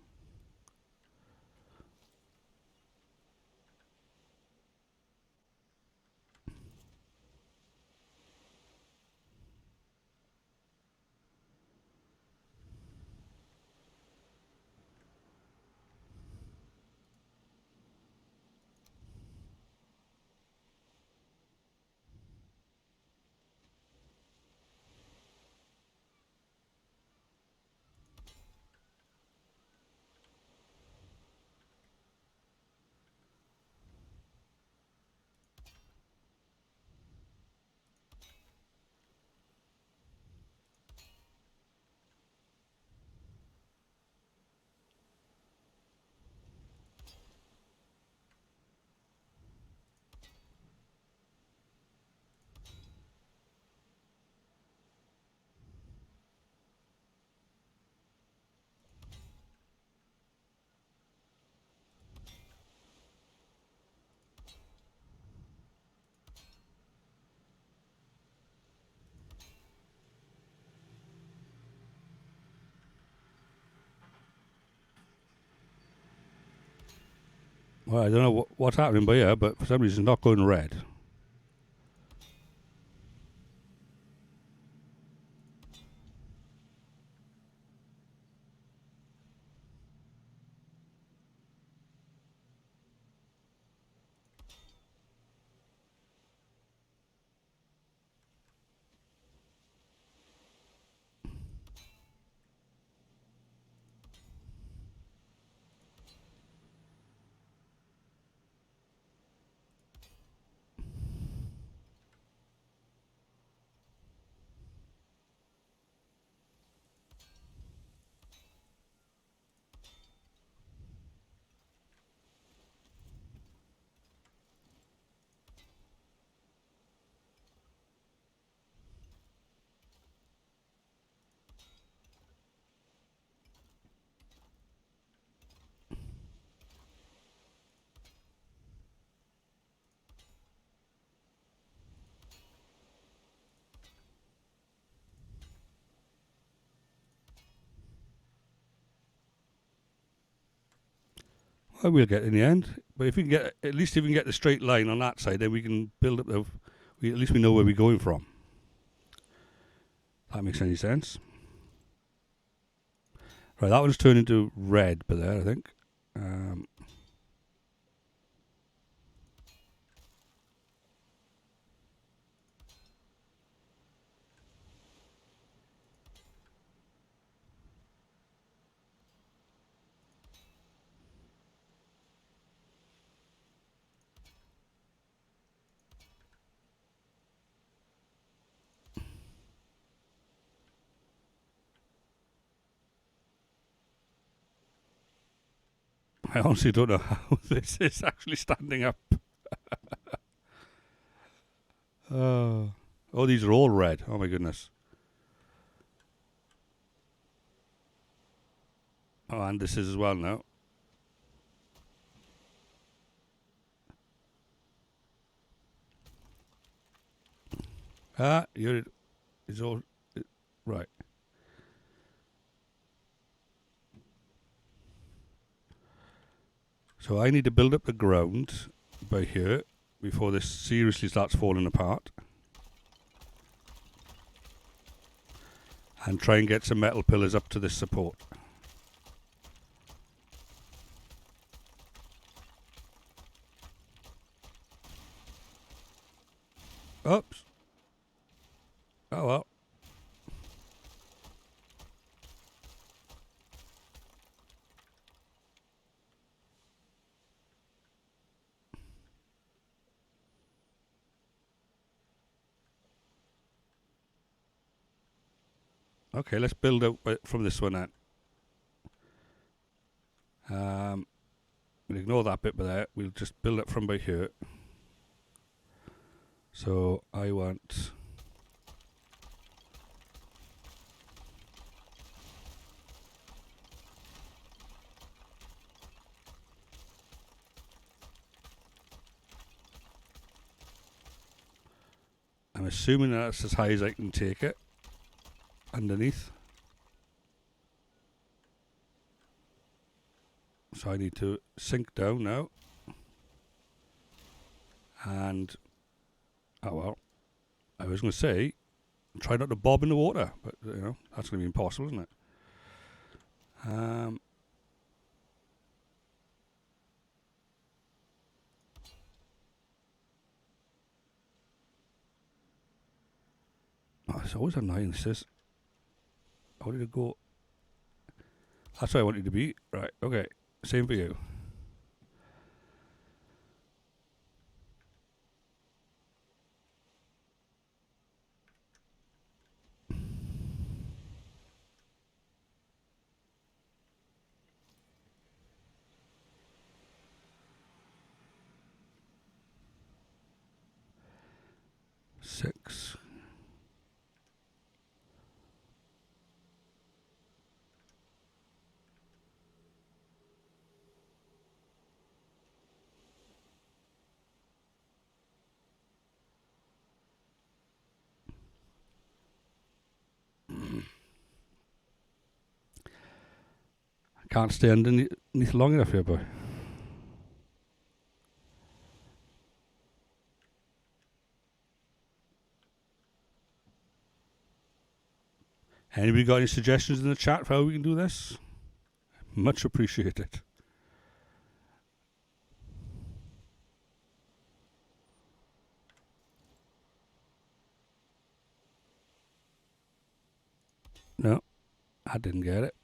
Well, I don't know what's happening by here, but for some reason it's not going red. I will get in the end. But if we can get, at least if we can get the straight line on that side, then we can build up the. At least we know where we're going from. If that makes any sense. Right, that one's turned into red, but there I think. I honestly don't know how this is actually standing up. Oh, these are all red. Oh my goodness. Oh, and this is as well now. It's all right. So I need to build up the ground by here before this seriously starts falling apart. And try and get some metal pillars up to this support. Oops. Oh well. Okay, let's build out from this one out. We'll ignore that bit by there. We'll just build up from by here. So I want. I'm assuming that's as high as I can take it. Underneath. So I need to sink down now. And, oh well, I was going to say, try not to bob in the water, but you know, that's going to be impossible, isn't it? Oh, it's always annoying, this is. How did it go? That's where I wanted to be. Right, okay. Same for you. Six. I can't stay underneath long enough here, boy. Anybody got any suggestions in the chat for how we can do this? Much appreciated. No, I didn't get it.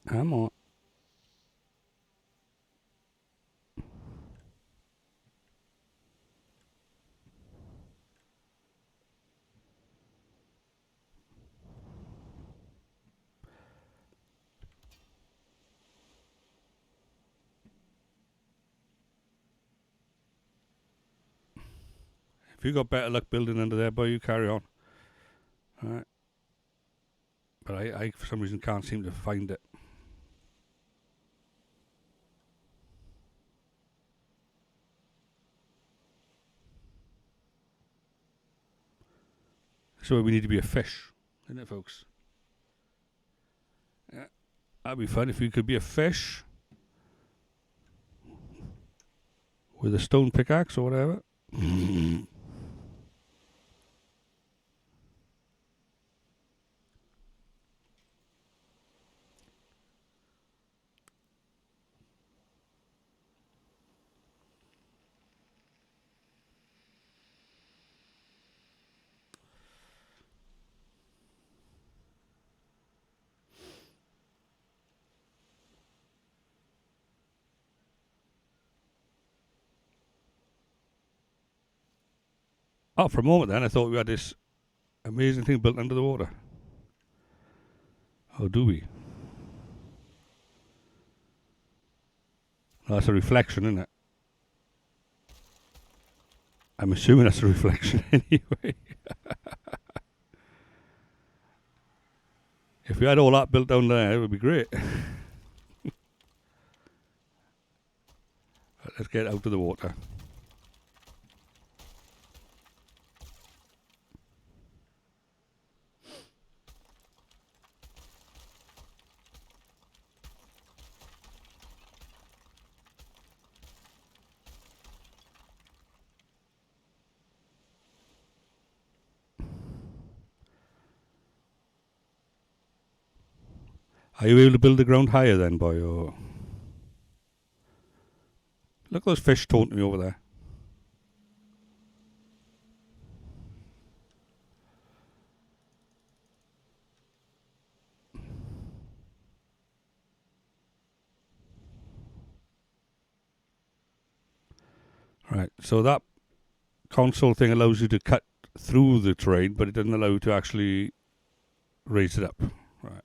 Come on. If you got better luck building under there, boy, you carry on. Alright. But I, for some reason, can't seem to find it. So we need to be a fish, isn't it, folks? Yeah. That'd be fun if we could be a fish with a stone pickaxe or whatever. Oh, for a moment then, I thought we had this amazing thing built under the water. Oh, do we? That's a reflection, isn't it? I'm assuming that's a reflection anyway. If we had all that built down there, it would be great. Let's get out of the water. Are you able to build the ground higher then, boy? Or look at those fish taunting me over there. Right, so that console thing allows you to cut through the terrain, but it doesn't allow you to actually raise it up. Right.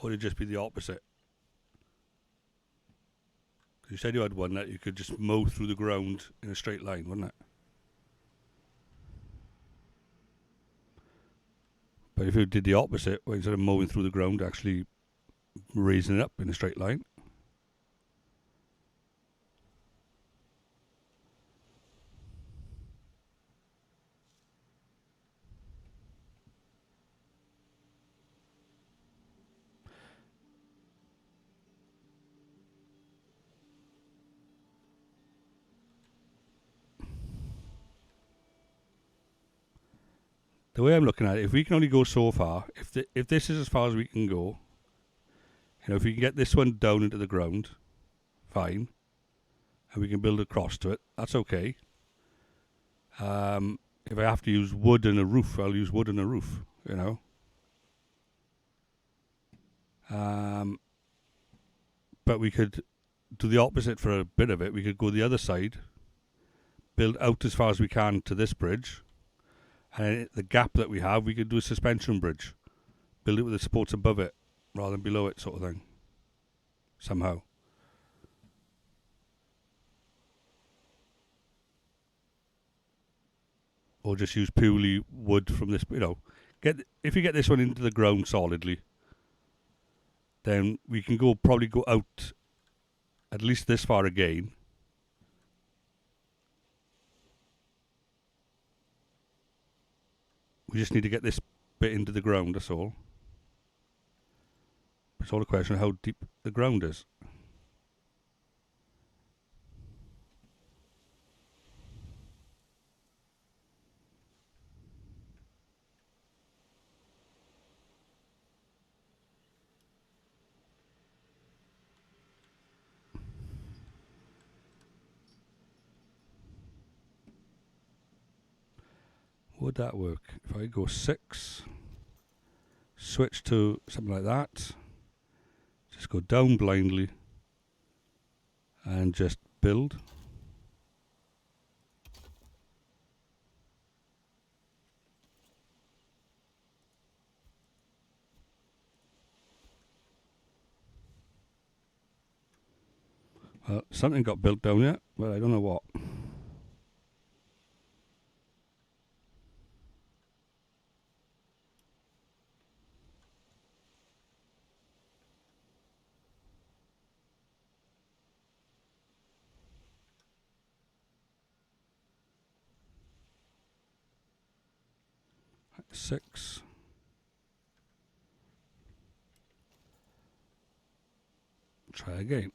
Or would it just be the opposite? You said you had one that you could just mow through the ground in a straight line, wouldn't it? But if you did the opposite, where instead of mowing through the ground, actually raising it up in a straight line. The way I'm looking at it, if we can only go so far, if this is as far as we can go, if we can get this one down into the ground, fine, and we can build across to it, that's okay. If I have to use wood and a roof, I'll use wood and a roof, But we could do the opposite for a bit of it. We could go the other side, build out as far as we can to this bridge, and the gap that we have, we could do a suspension bridge. Build it with the supports above it rather than below it, sort of thing. Somehow. Or just use purely wood from this, if you get this one into the ground solidly, then we can probably go out at least this far again. We just need to get this bit into the ground, that's all. It's all a question of how deep the ground is. Would that work? If I go 6, switch to something like that, just go down blindly and just build. Well, something got built down here, but I don't know what. Six. Try again.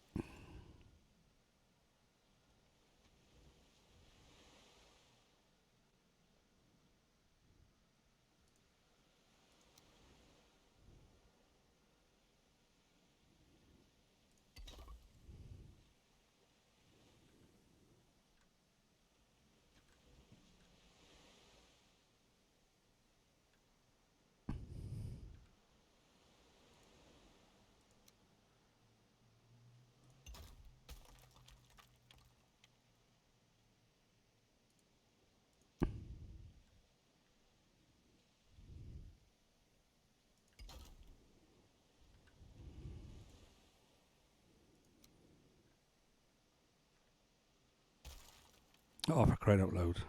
Oh, for crying out loud.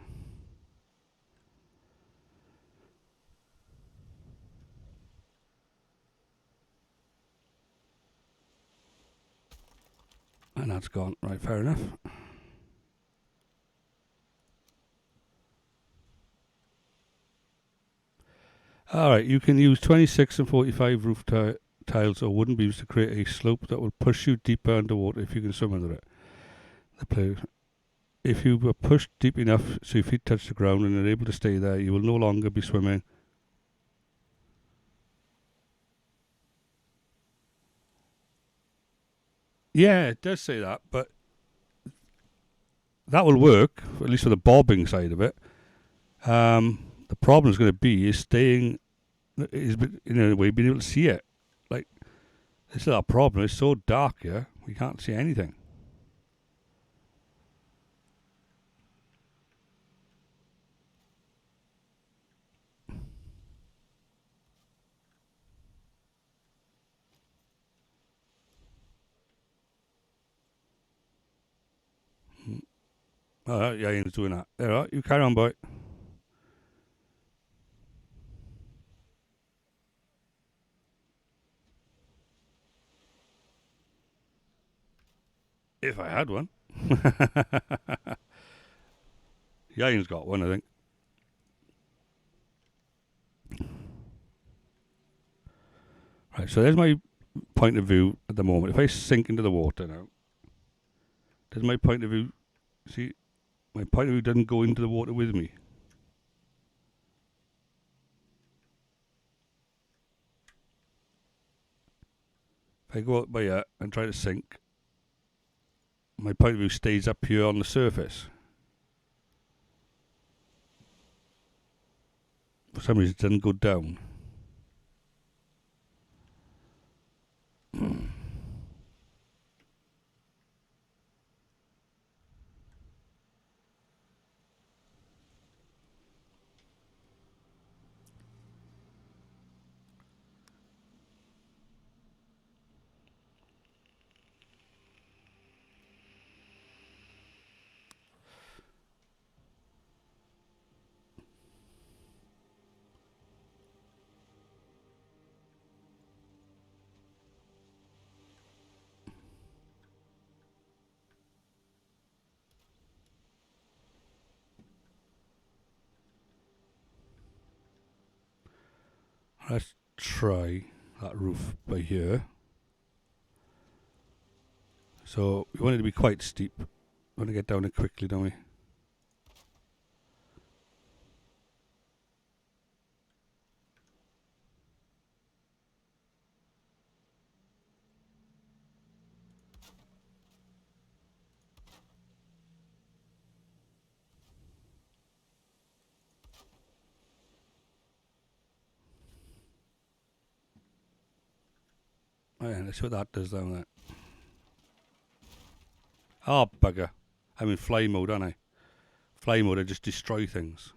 And that's gone. Right, fair enough. Alright, you can use 26 and 45 roof tiles or wooden beams to create a slope that will push you deeper underwater if you can swim under it. If you were pushed deep enough so your feet touch the ground and are able to stay there, you will no longer be swimming. Yeah, it does say that, but that will work, at least for the bobbing side of it. The problem is going to be is staying, is in a way being able to see it. Like, this is our problem. It's so dark here, we can't see anything. Alright, yeah, he's doing that. Alright, you carry on, boy. If I had one. Yain's got one, I think. Right, so there's my point of view at the moment. If I sink into the water now, does my point of view, see, my point of view doesn't go into the water with me. If I go up by here and try to sink, my point of view stays up here on the surface. For some reason, it doesn't go down. Let's try that roof by here. So we want it to be quite steep. We want to get down it quickly, don't we? Oh, yeah, let's see what that does down there. Oh, bugger. I'm in fly mode, aren't I? Fly mode, I just destroy things.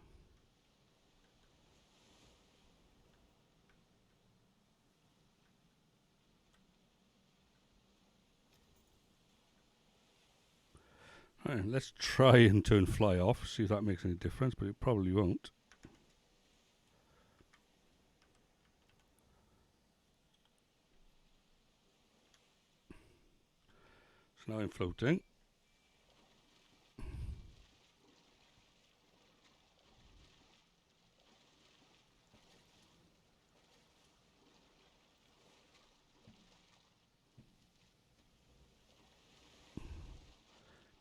Right, let's try and turn fly off, see if that makes any difference, but it probably won't. So now I'm floating.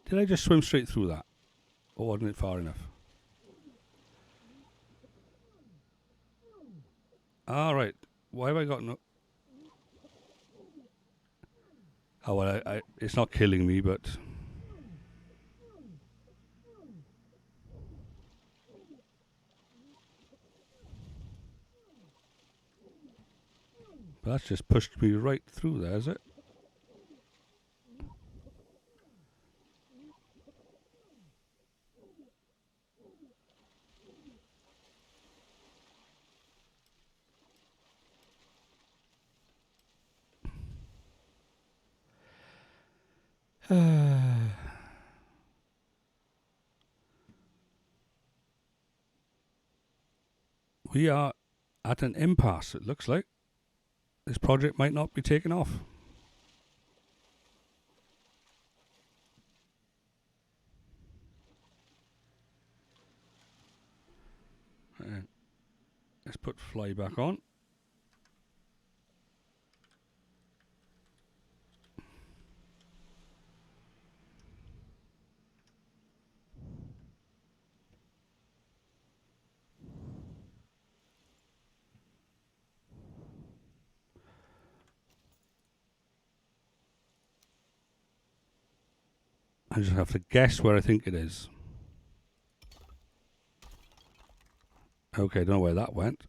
Did I just swim straight through that? Or wasn't it far enough? Alright. Why have I got no... Oh, well, it's not killing me, but... But that's just pushed me right through there, is it? We are at an impasse, it looks like. This project might not be taken off. Let's put fly back on. I just have to guess where I think it is. Okay, don't know where that went.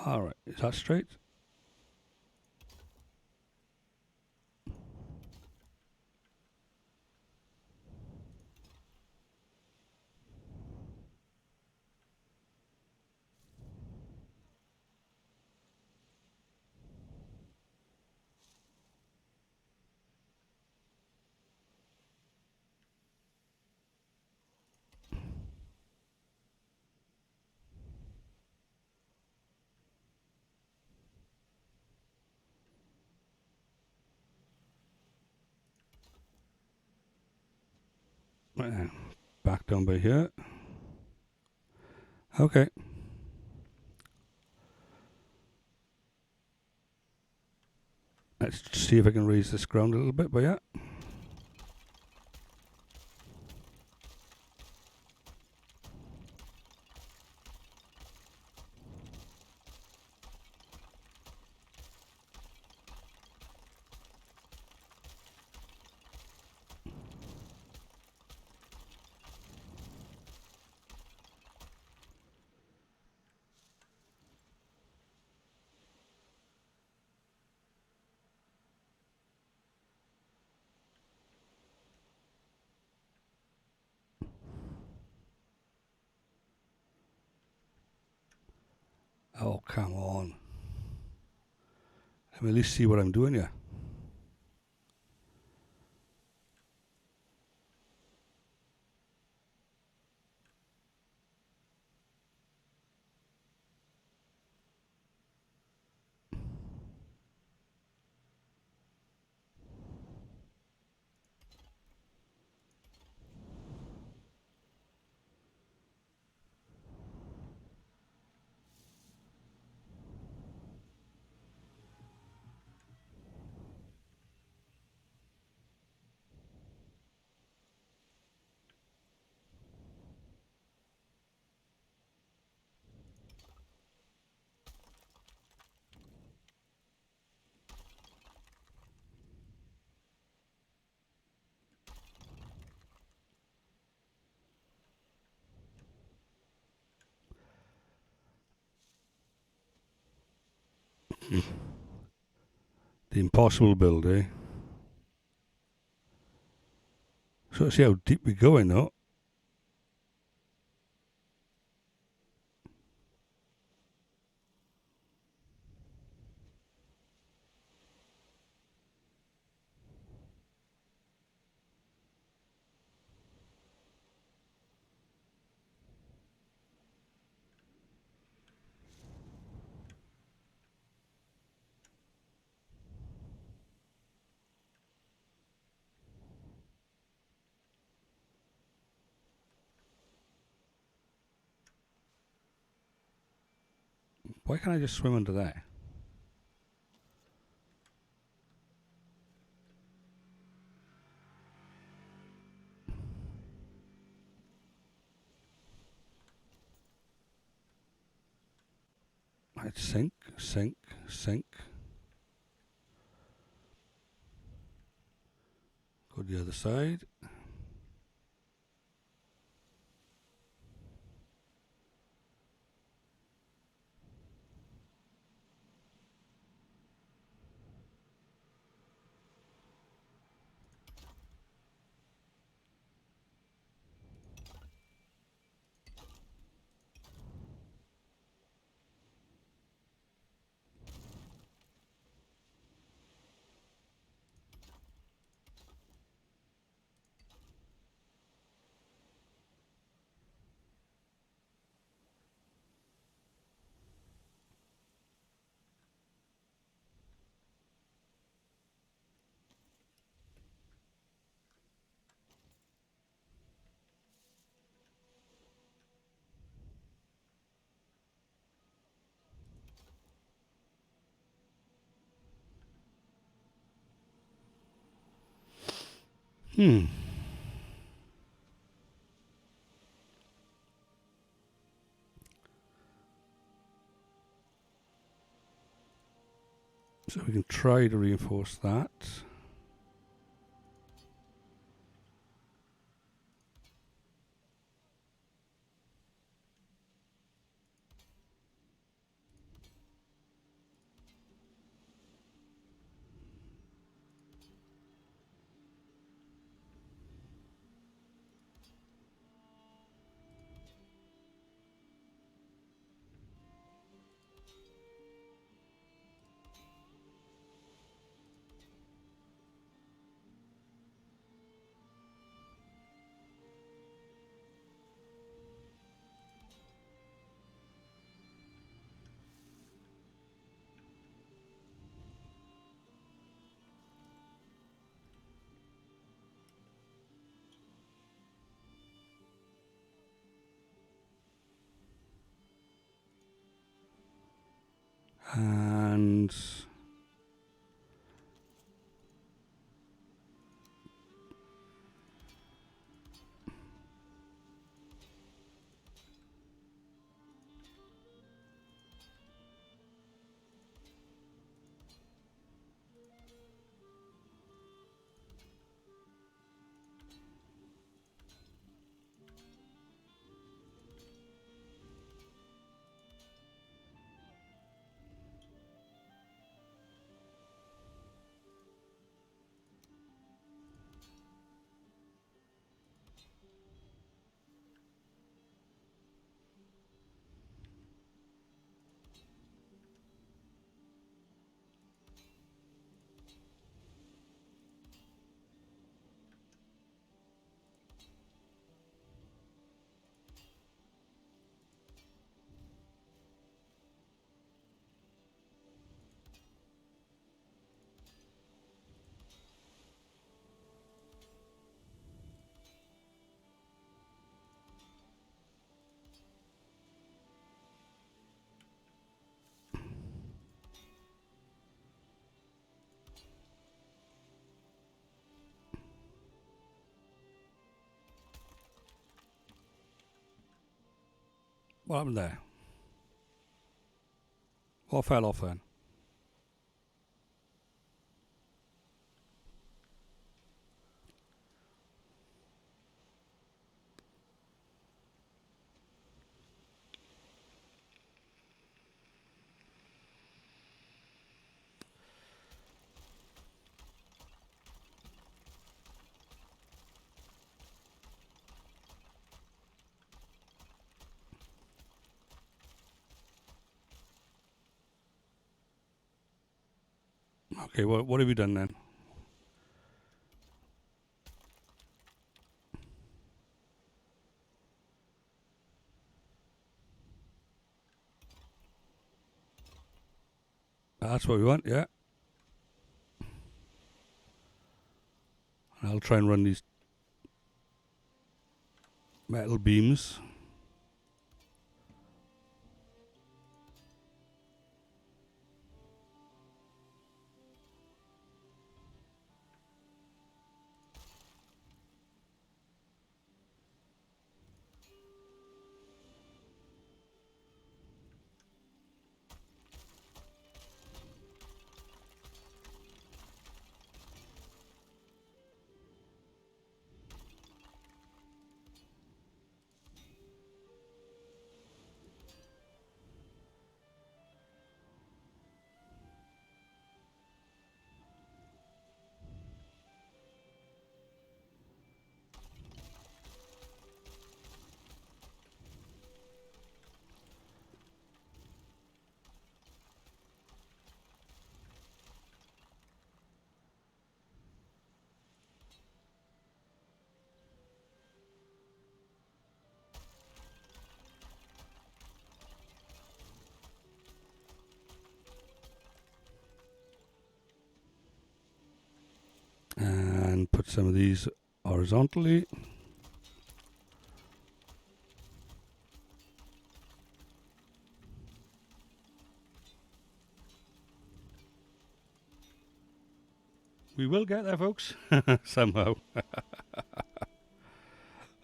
Alright, is that straight? Right then, back down by here. Okay. Let's see if I can raise this ground a little bit, but yeah. Oh, come on. Let me at least see what I'm doing here. The impossible build, eh? So see how deep we're going, though. Why can't I just swim under there? Right, sink, sink, sink. Go to the other side. Hmm. So we can try to reinforce that. What happened there? What fell off then? Okay, what have you done then? That's what we want, yeah. I'll try and run these metal beams. And put some of these horizontally. We will get there, folks. Somehow.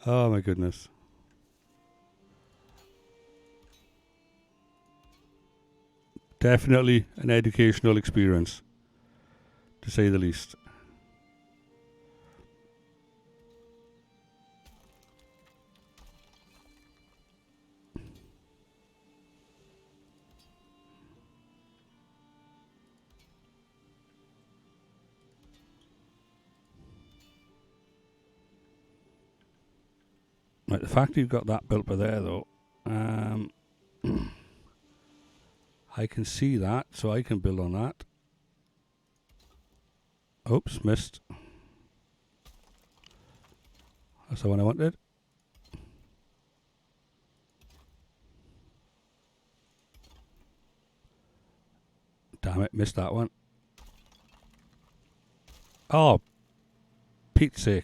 Oh my goodness. Definitely an educational experience, to say the least. Right, the fact you've got that built by there, though, I can see that, so I can build on that. Oops, missed. That's the one I wanted. Damn it, missed that one. Oh, Pete's sake.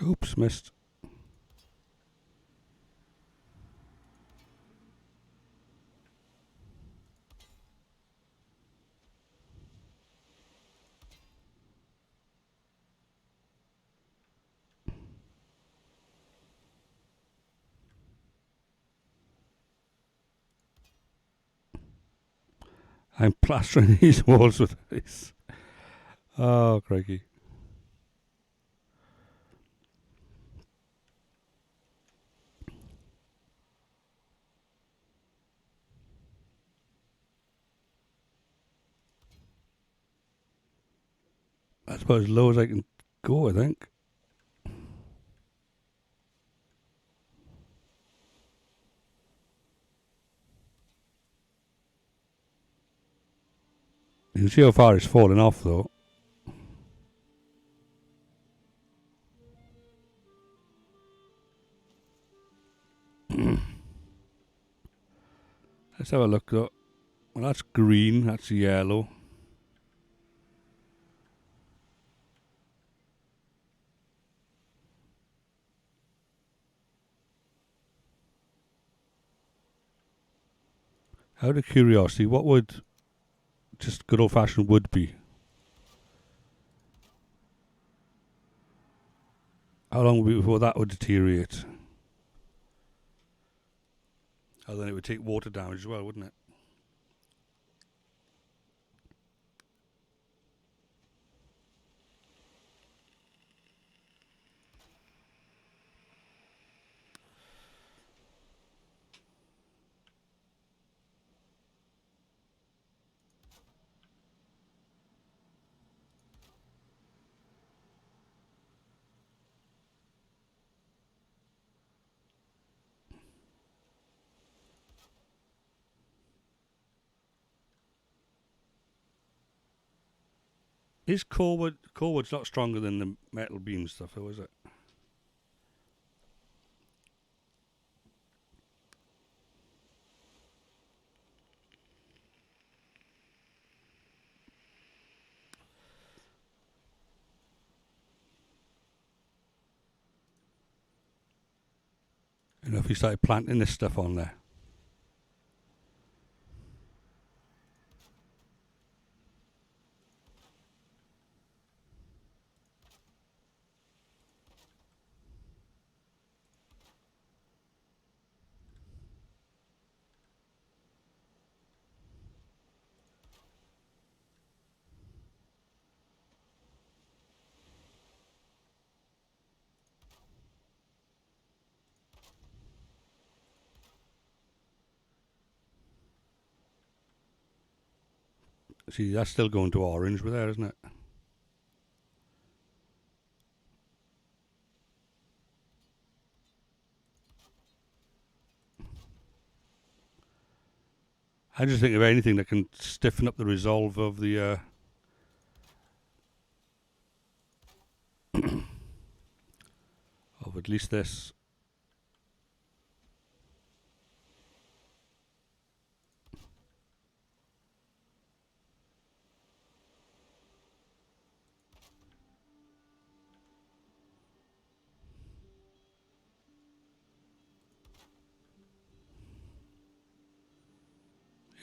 Oops, missed. I'm plastering these walls with this. Oh, crikey. That's about as low as I can go, I think. You can see how far it's falling off, though. Let's have a look, though. Well, that's green. That's yellow. Out of curiosity, what would just good old-fashioned wood be? How long would it be before that would deteriorate? Oh, then it would take water damage as well, wouldn't it? Is corewood's not stronger than the metal beam stuff, though, is it? You know, if we started planting this stuff on there. See, that's still going to orange with there, isn't it? I just think of anything that can stiffen up the resolve of the of at least this.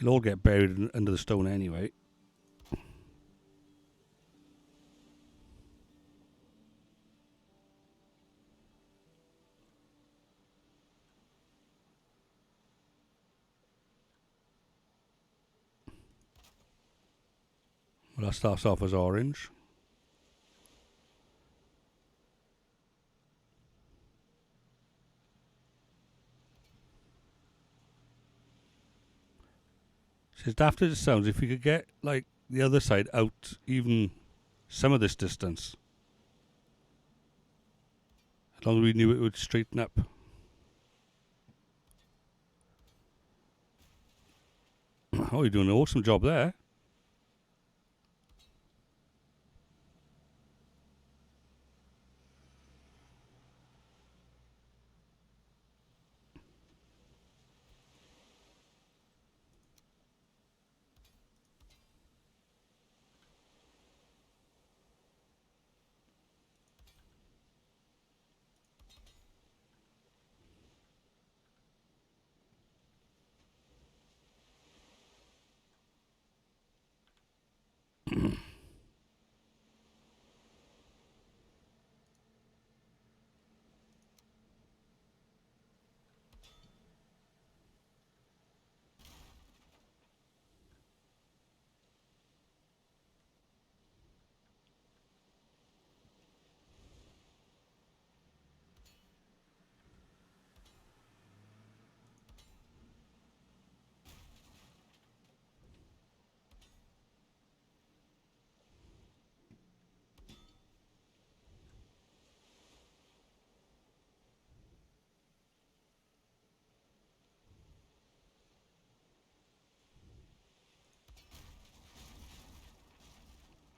It'll all get buried under the stone anyway. Well, that starts off as orange. So as daft as it sounds, if we could get like the other side out even some of this distance, as long as we knew it would straighten up. Oh, you're doing an awesome job there.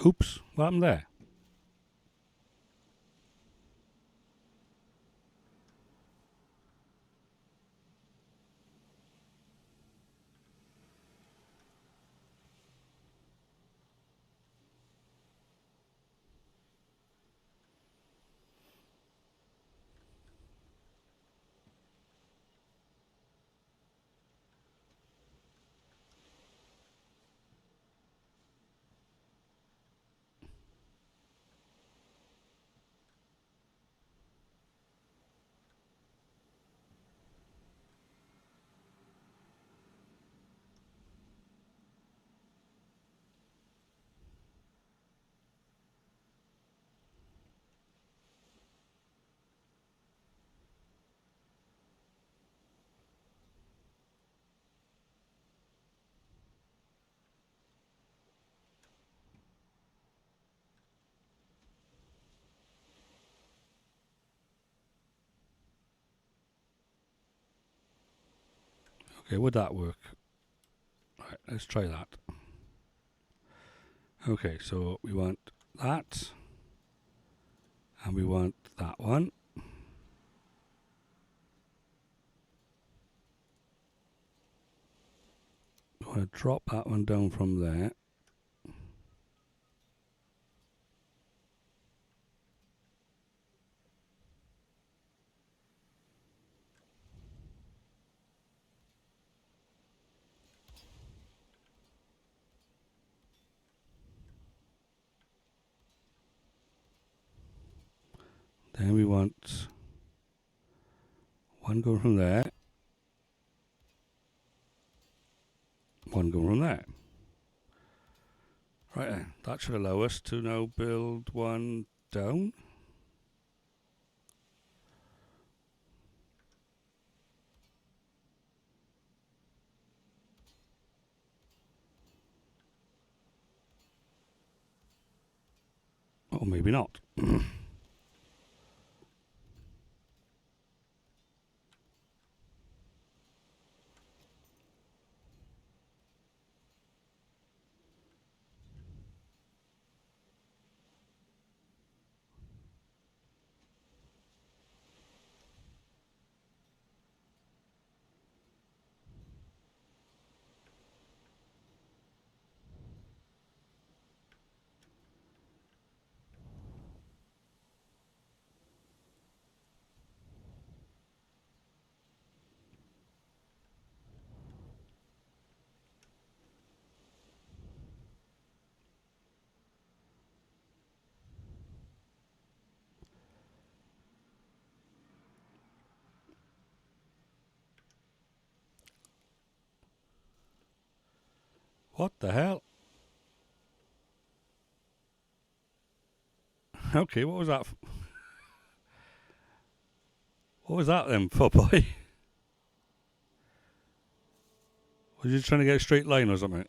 Oops, what happened there? Okay, would that work? Right, let's try that. Okay, so we want that, and we want that one. We want to drop that one down from there. Then we want one going from there, one going from there. Right then, that should allow us to now build one down. Or maybe not. What the hell? Okay, what was that? What was that then, for boy? Was you just trying to get a straight line or something?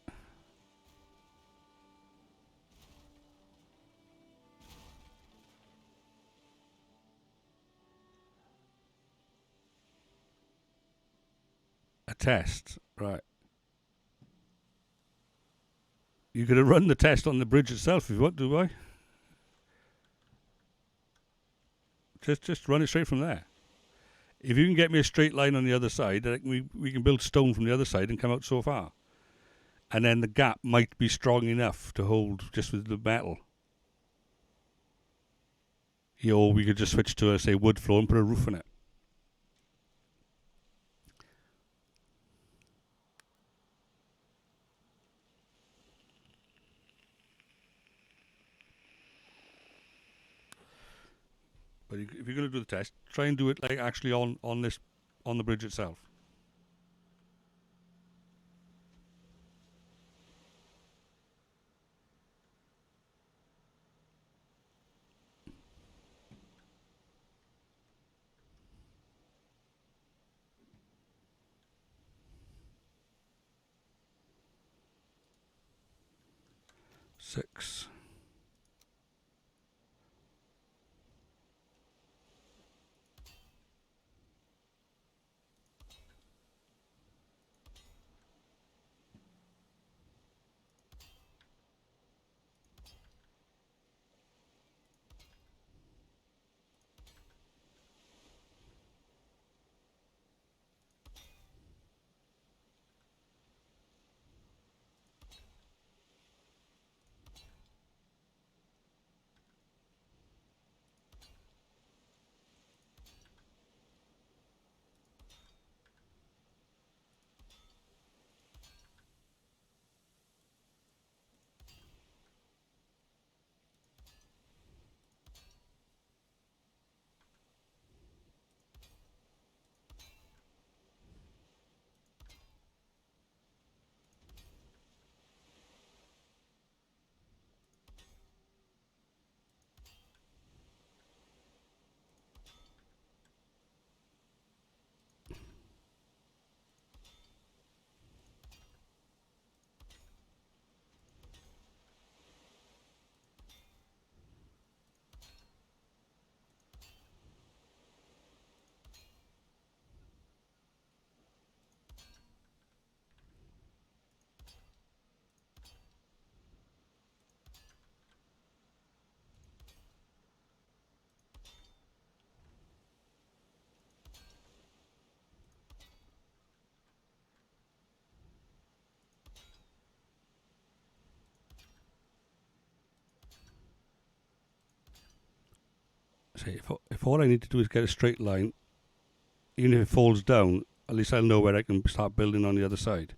A test, right? You could have run the test on the bridge itself if you want to, boy. Just run it straight from there. If you can get me a straight line on the other side, we can build stone from the other side and come out so far. And then the gap might be strong enough to hold just with the metal. Or we could just switch to, say, wood floor and put a roof on it. But if you're going to do the test, try and do it like actually on the bridge itself. Six. See, if all I need to do is get a straight line, even if it falls down, at least I'll know where I can start building on the other side.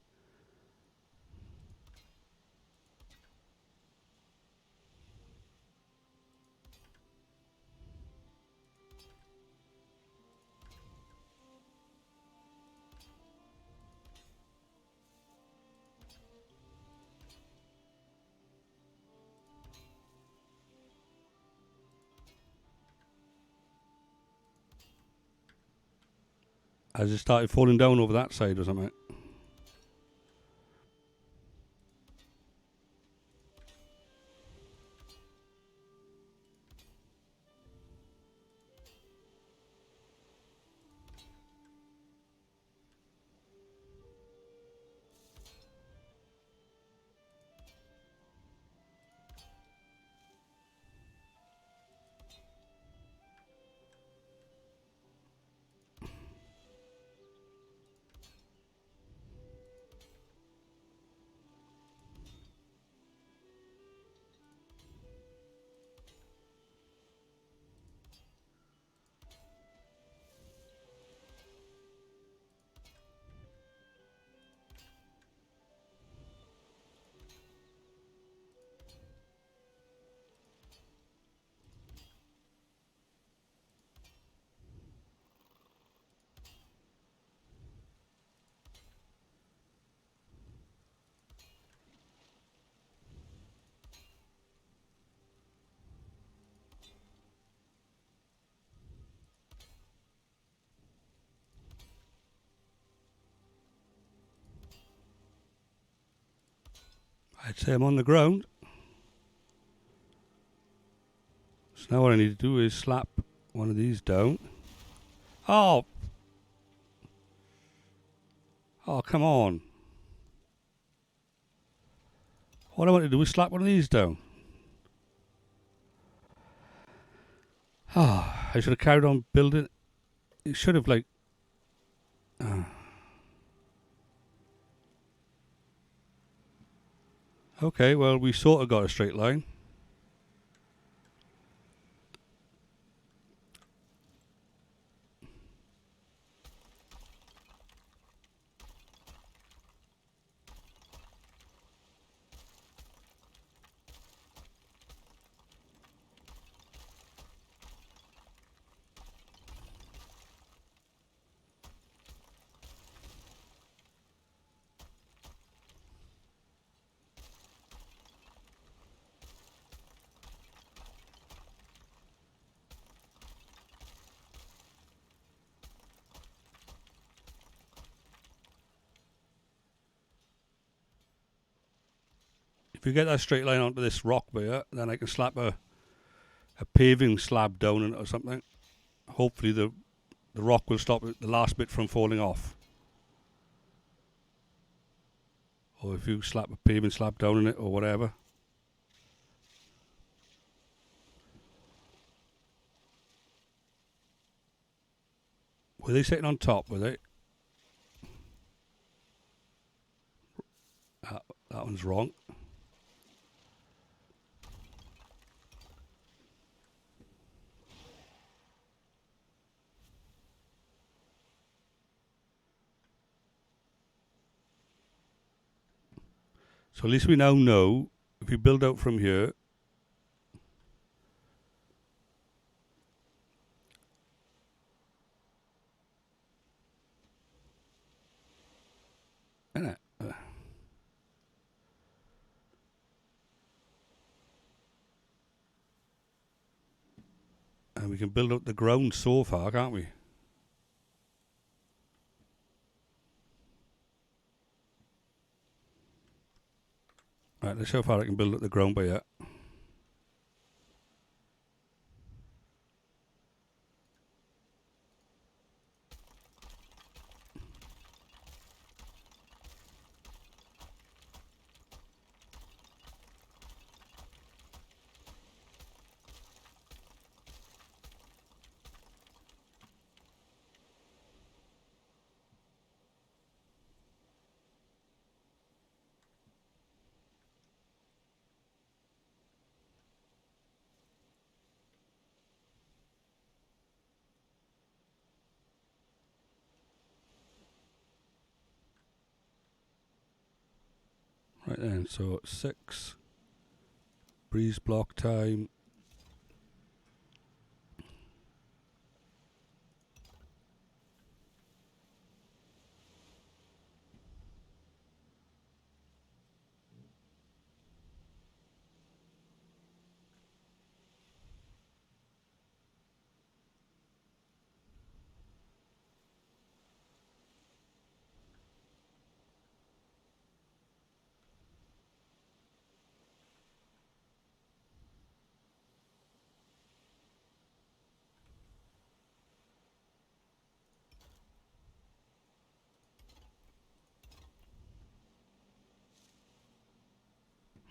Has it started falling down over that side or something? I'd say I'm on the ground. So now what I need to do is slap one of these down. Oh! Oh, come on. What I want to do is slap one of these down. Oh, I should have carried on building. It should have, like... Okay, well, we sort of got a straight line. If you get that straight line onto this rock there, then I can slap a paving slab down it or something. Hopefully the rock will stop the last bit from falling off. Or if you slap a paving slab down in it or whatever. Were they sitting on top, were they? That one's wrong. So at least we now know if we build out from here, innit? And we can build up the ground so far, can't we? Right, let's see how far I can build up the ground by here. Right then, so 6. Breeze block time.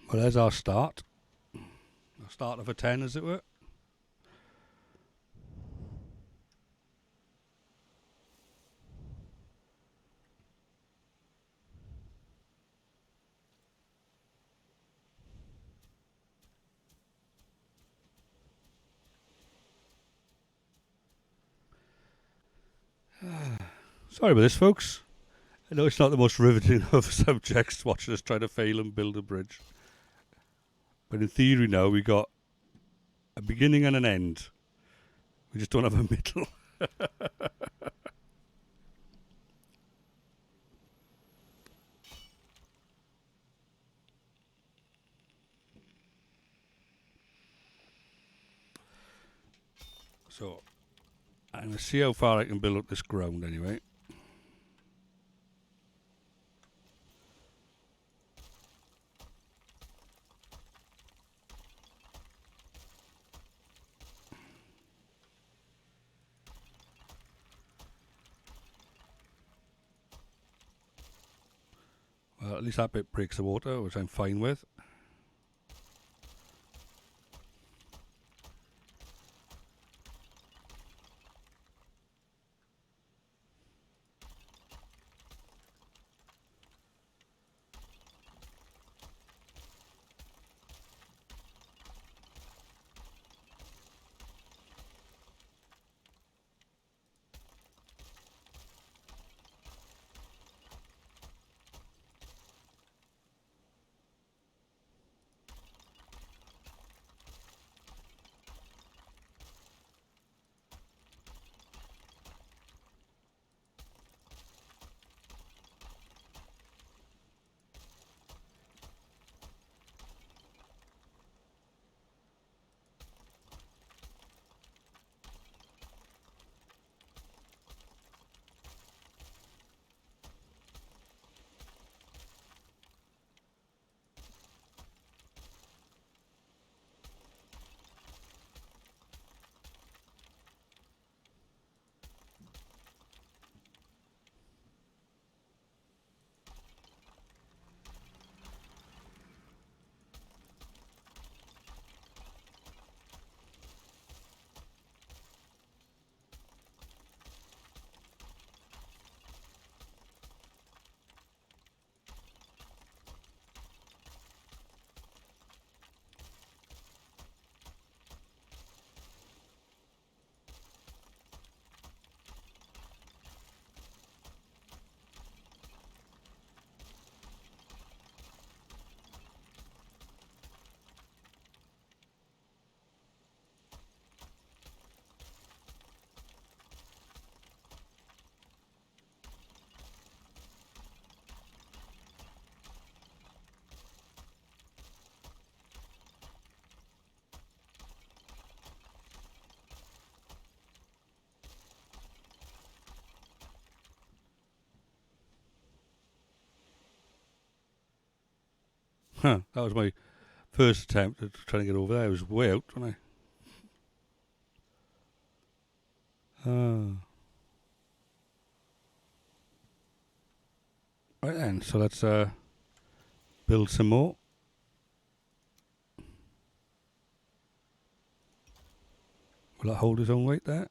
Well, there's our start. The start of a 10, as it were. Sorry about this, folks. I know it's not the most riveting of subjects watching us try to fail and build a bridge. But in theory now, we got a beginning and an end. We just don't have a middle. So, I'm going to see how far I can build up this ground anyway. Well, at least that bit breaks the water, which I'm fine with. Huh, that was my first attempt at trying to get over there. I was way out, wasn't I? Right then, so let's build some more. Will that hold his own weight there?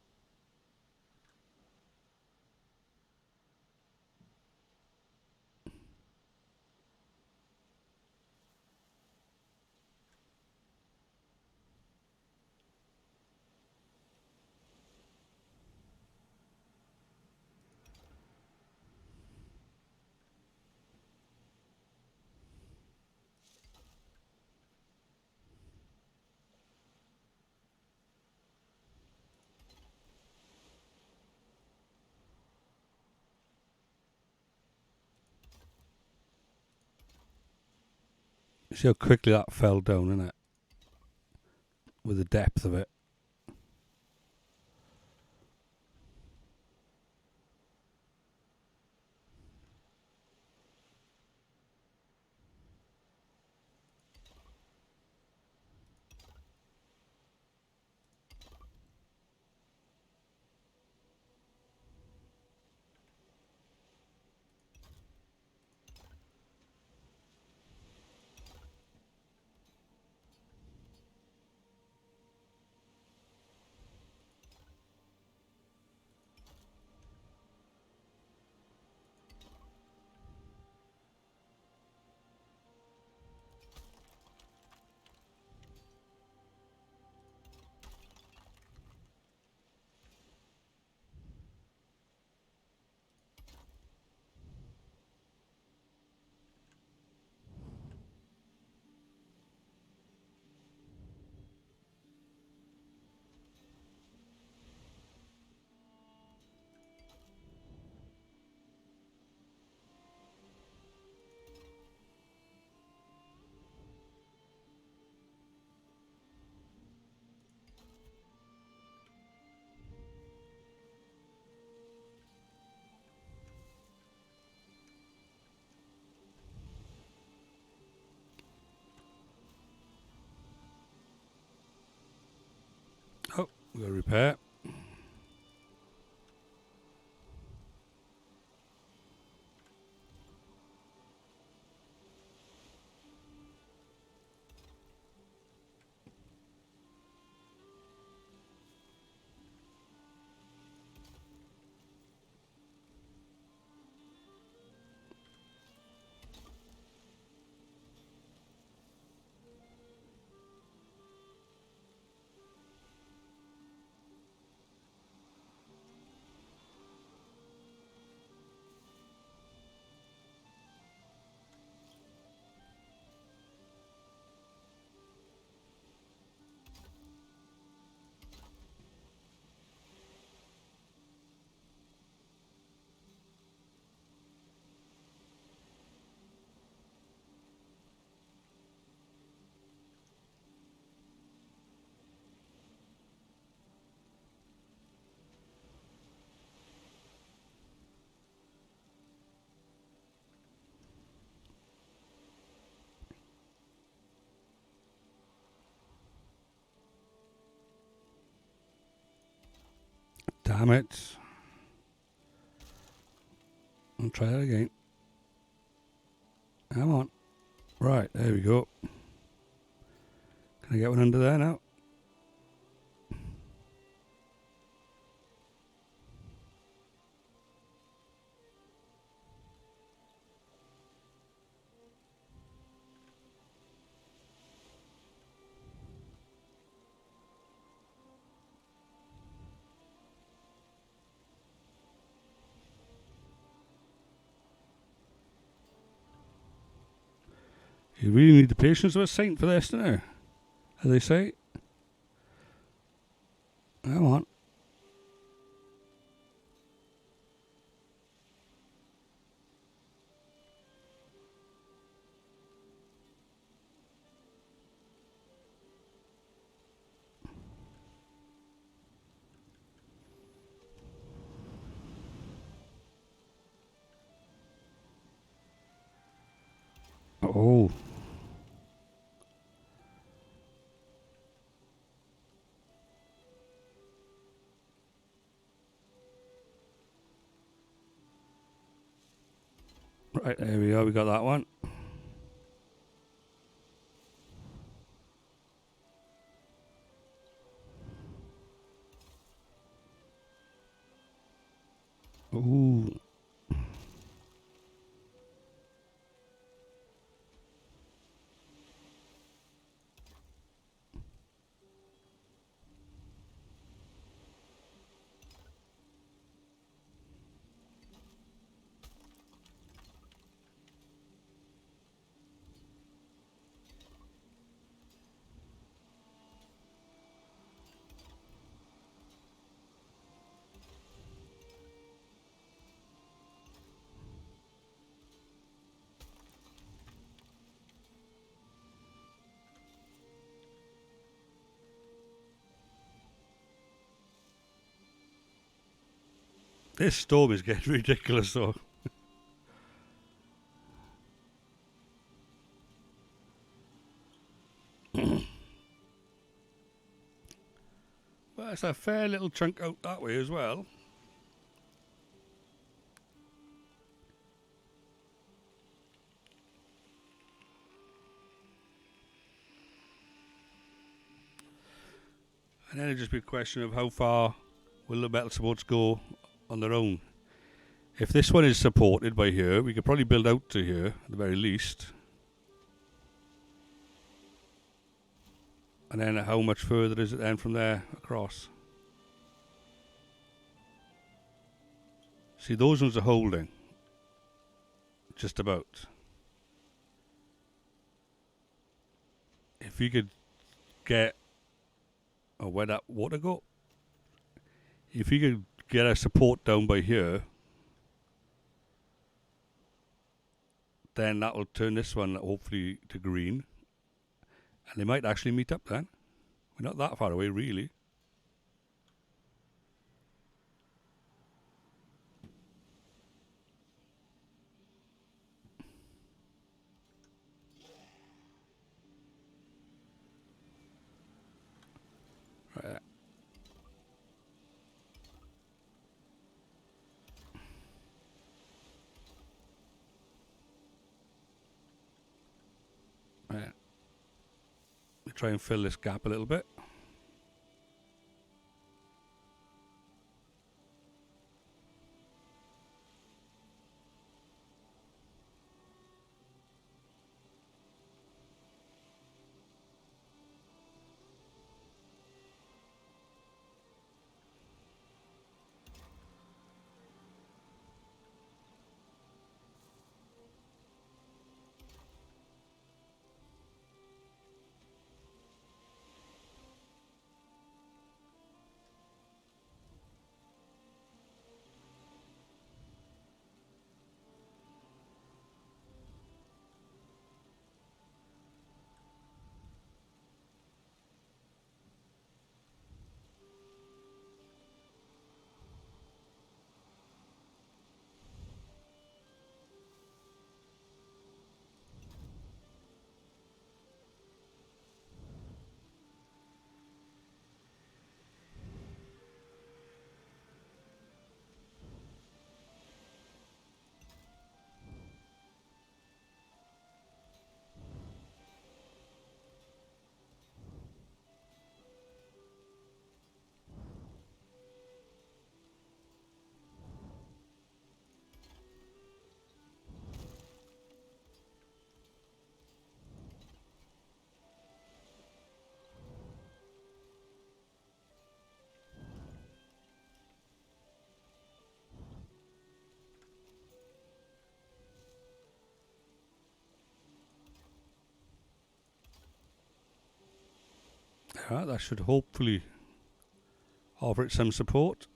See how quickly that fell down, innit? With the depth of it. Oh, we've got to repair. Damn it. I'll try that again. Come on. Right, there we go. Can I get one under there now? You really need the patience of a saint for this, don't you? As they say. Come on. Oh. Right, there we go. We got that one. Ooh. This storm is getting ridiculous, though. Well, it's a fair little chunk out that way as well. And then it'd just be a question of how far will the metal supports go on their own. If this one is supported by here, we could probably build out to here at the very least. And then how much further is it then from there across? See, those ones are holding. Just about. If we could get... Oh, where'd that water go? If we could get a support down by here, then that will turn this one hopefully to green. And they might actually meet up then. We're not that far away, really. Right. Right. We try and fill this gap a little bit. That should hopefully offer it some support.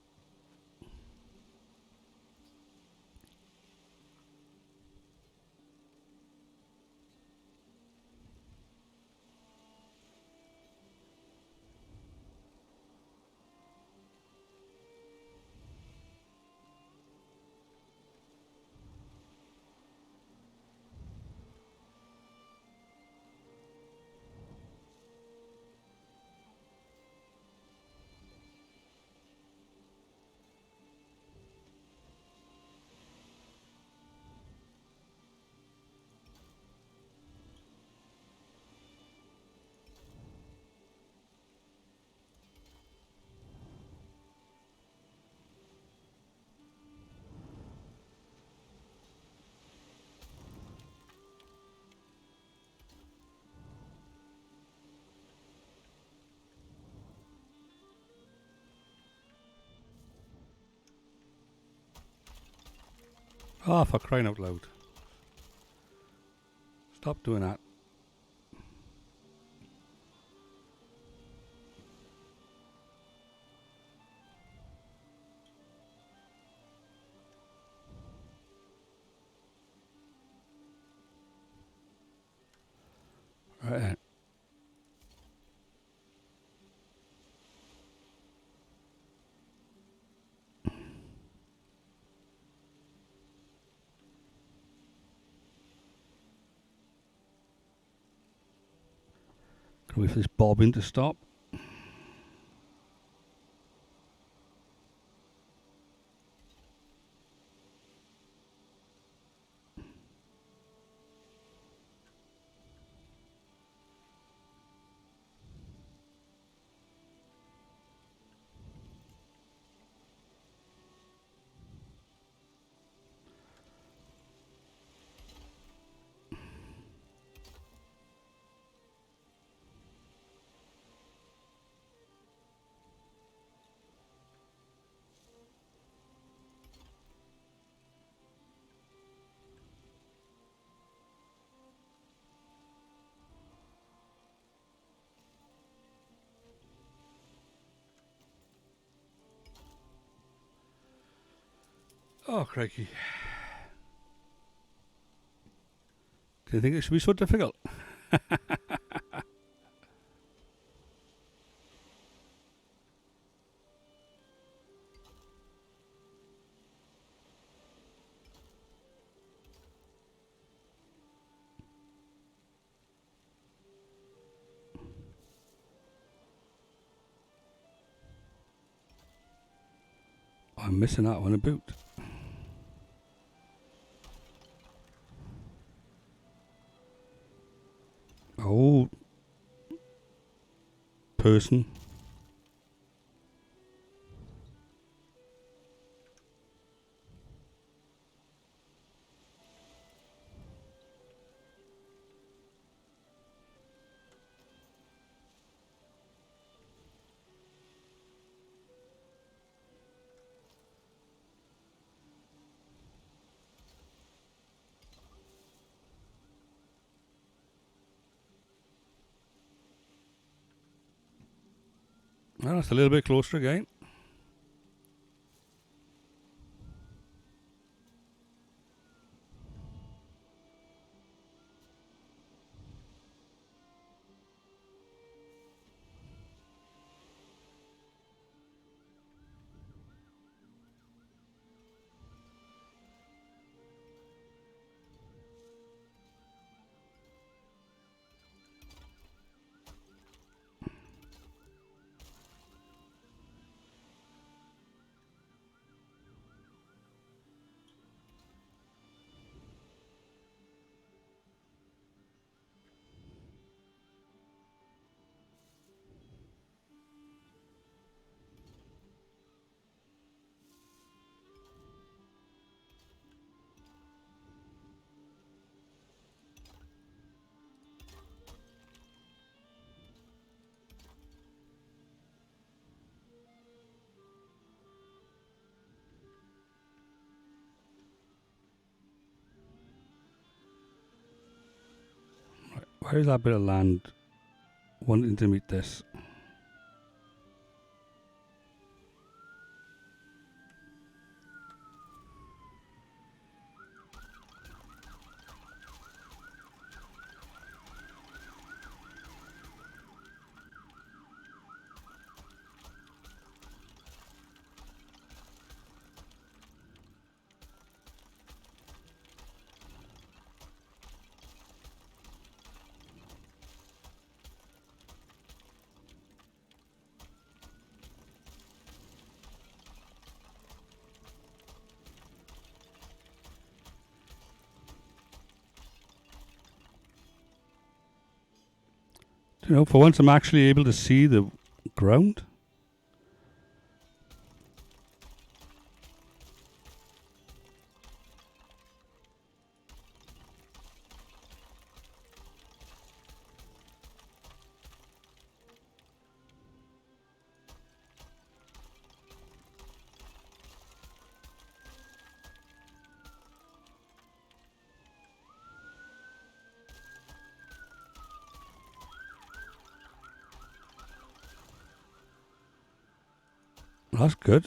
Oh, for crying out loud. Stop doing that. Right. Wait for this bobbing to stop. Oh, crikey. Do you think it should be so difficult? I'm missing that one a boot. Oh, person. Well, that's a little bit closer again. Where is that bit of land wanting to meet this? You know, for once I'm actually able to see the ground. That's good.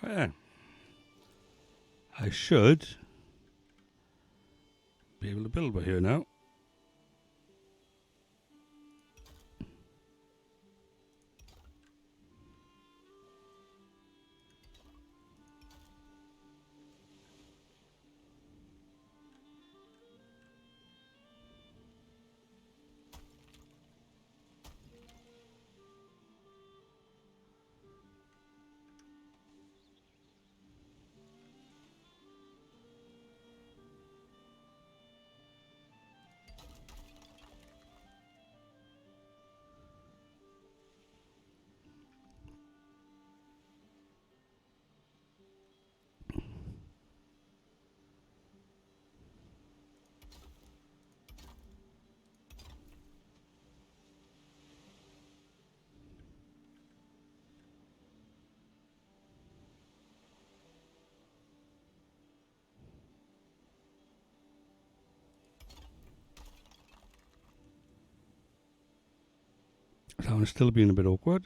Right then. I should be able to build by here now. That one's still being a bit awkward.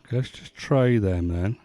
Okay, let's just try them then.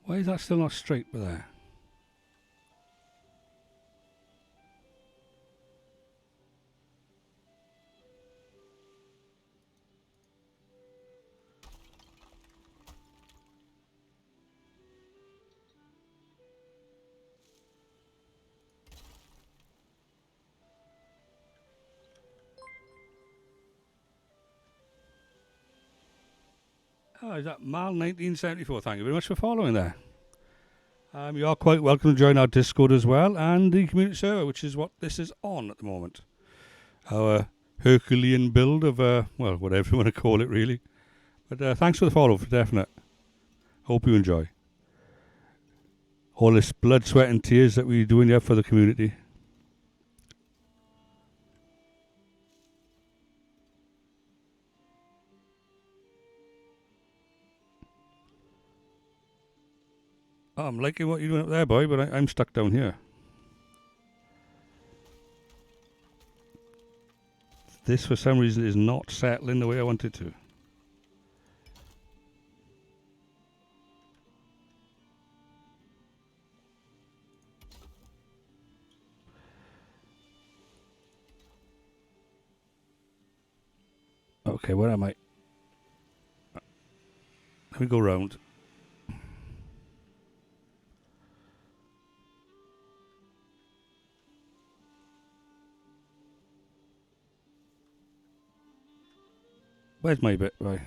Why is that still not straight with there? Oh, is that Mal 1974? Thank you very much for following there. You are quite welcome to join our Discord as well, and the community server, which is what this is on at the moment. Our Herculean build of, well, whatever you want to call it, really. But thanks for the follow, for definite. Hope you enjoy. All this blood, sweat, and tears that we're doing here for the community. Oh, I'm liking what you're doing up there, boy, but I'm stuck down here. This, for some reason, is not settling the way I want it to. Okay, where am I? Let me go round. Where's my bit? Right.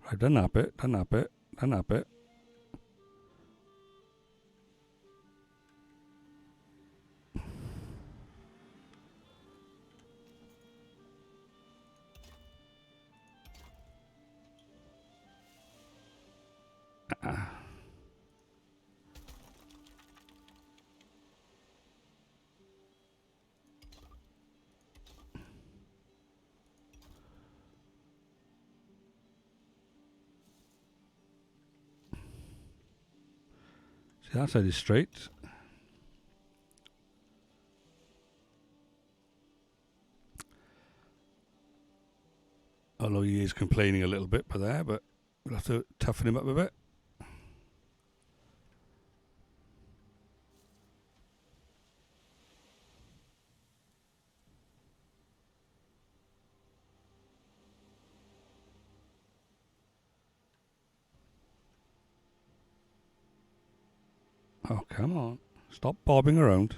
Right, done that bit, done that bit, done that bit. See, that side is straight. Although he is complaining a little bit for there, but we'll have to toughen him up a bit. Oh, come on. Stop bobbing around.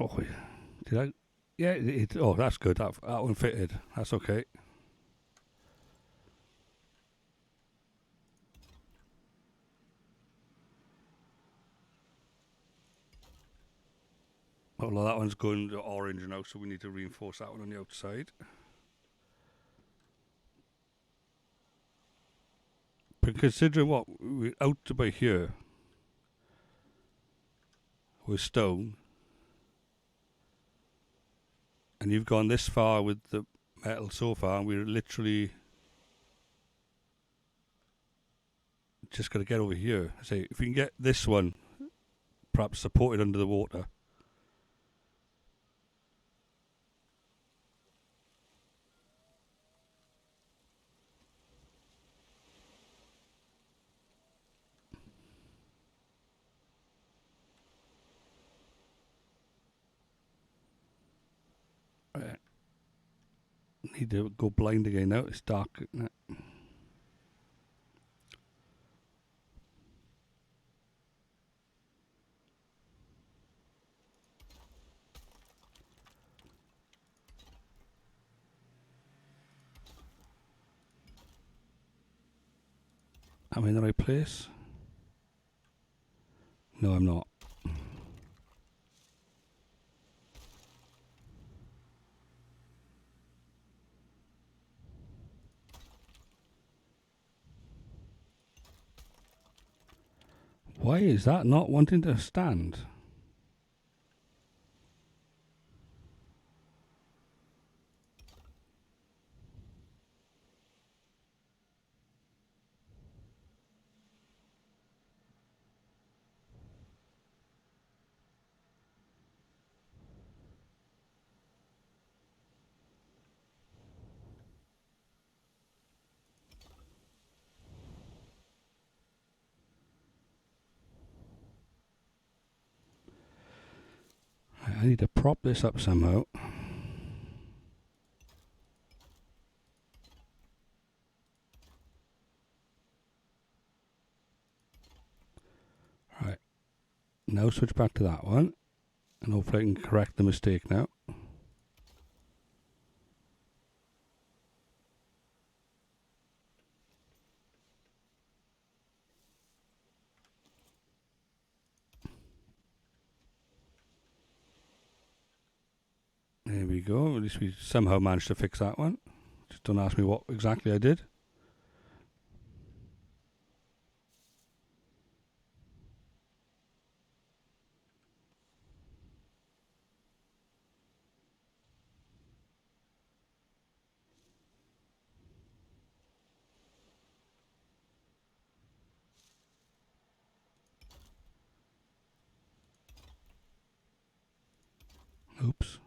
Oh, yeah. Did I? Yeah, oh, that's good. That one fitted. That's okay. Although that one's going to orange now, so we need to reinforce that one on the outside. But considering what we're out to by here with stone, and you've gone this far with the metal so far, and we're literally just got to get over here. Say, if we can get this one perhaps supported under the water. Need to go blind again now. It's dark. Am I in the right place? No, I'm not. Why is that not wanting to stand? I need to prop this up somehow. Right. Now switch back to that one. And hopefully I can correct the mistake now. There we go. At least we somehow managed to fix that one. Just don't ask me what exactly I did. Oops.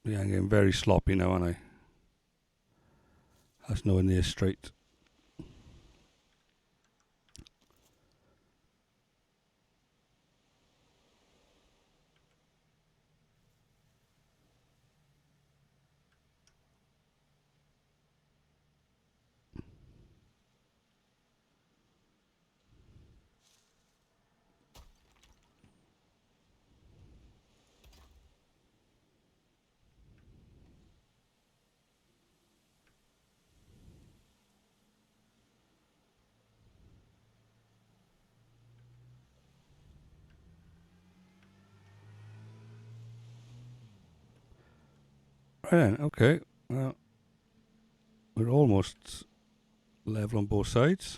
Yeah, I'm getting very sloppy now, aren't I? That's nowhere near straight. Right then, okay. Well, we're almost level on both sides.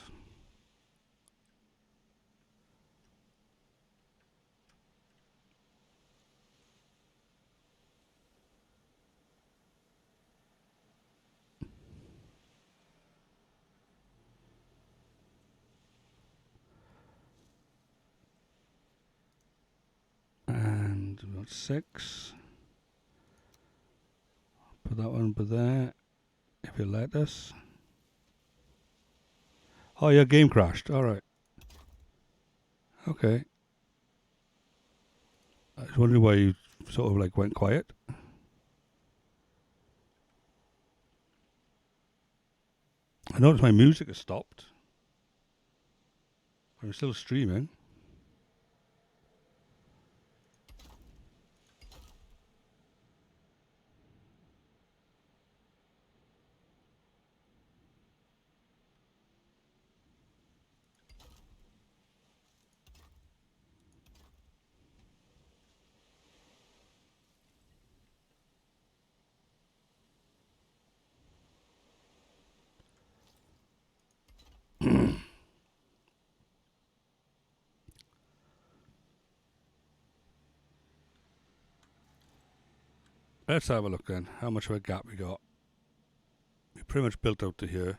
And we've got 6. Put that one up there, if you let us. Oh, your game crashed. Alright. Okay. I was wondering why you sort of like went quiet. I noticed my music has stopped. I'm still streaming. Let's have a look then. How much of a gap we got? We pretty much built out to here.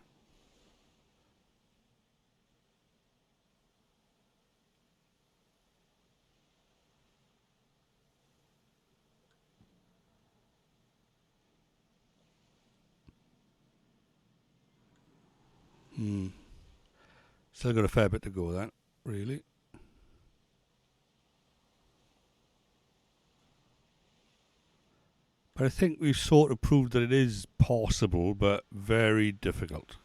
Still got a fair bit to go then, really. But I think we've sort of proved that it is possible, but very difficult.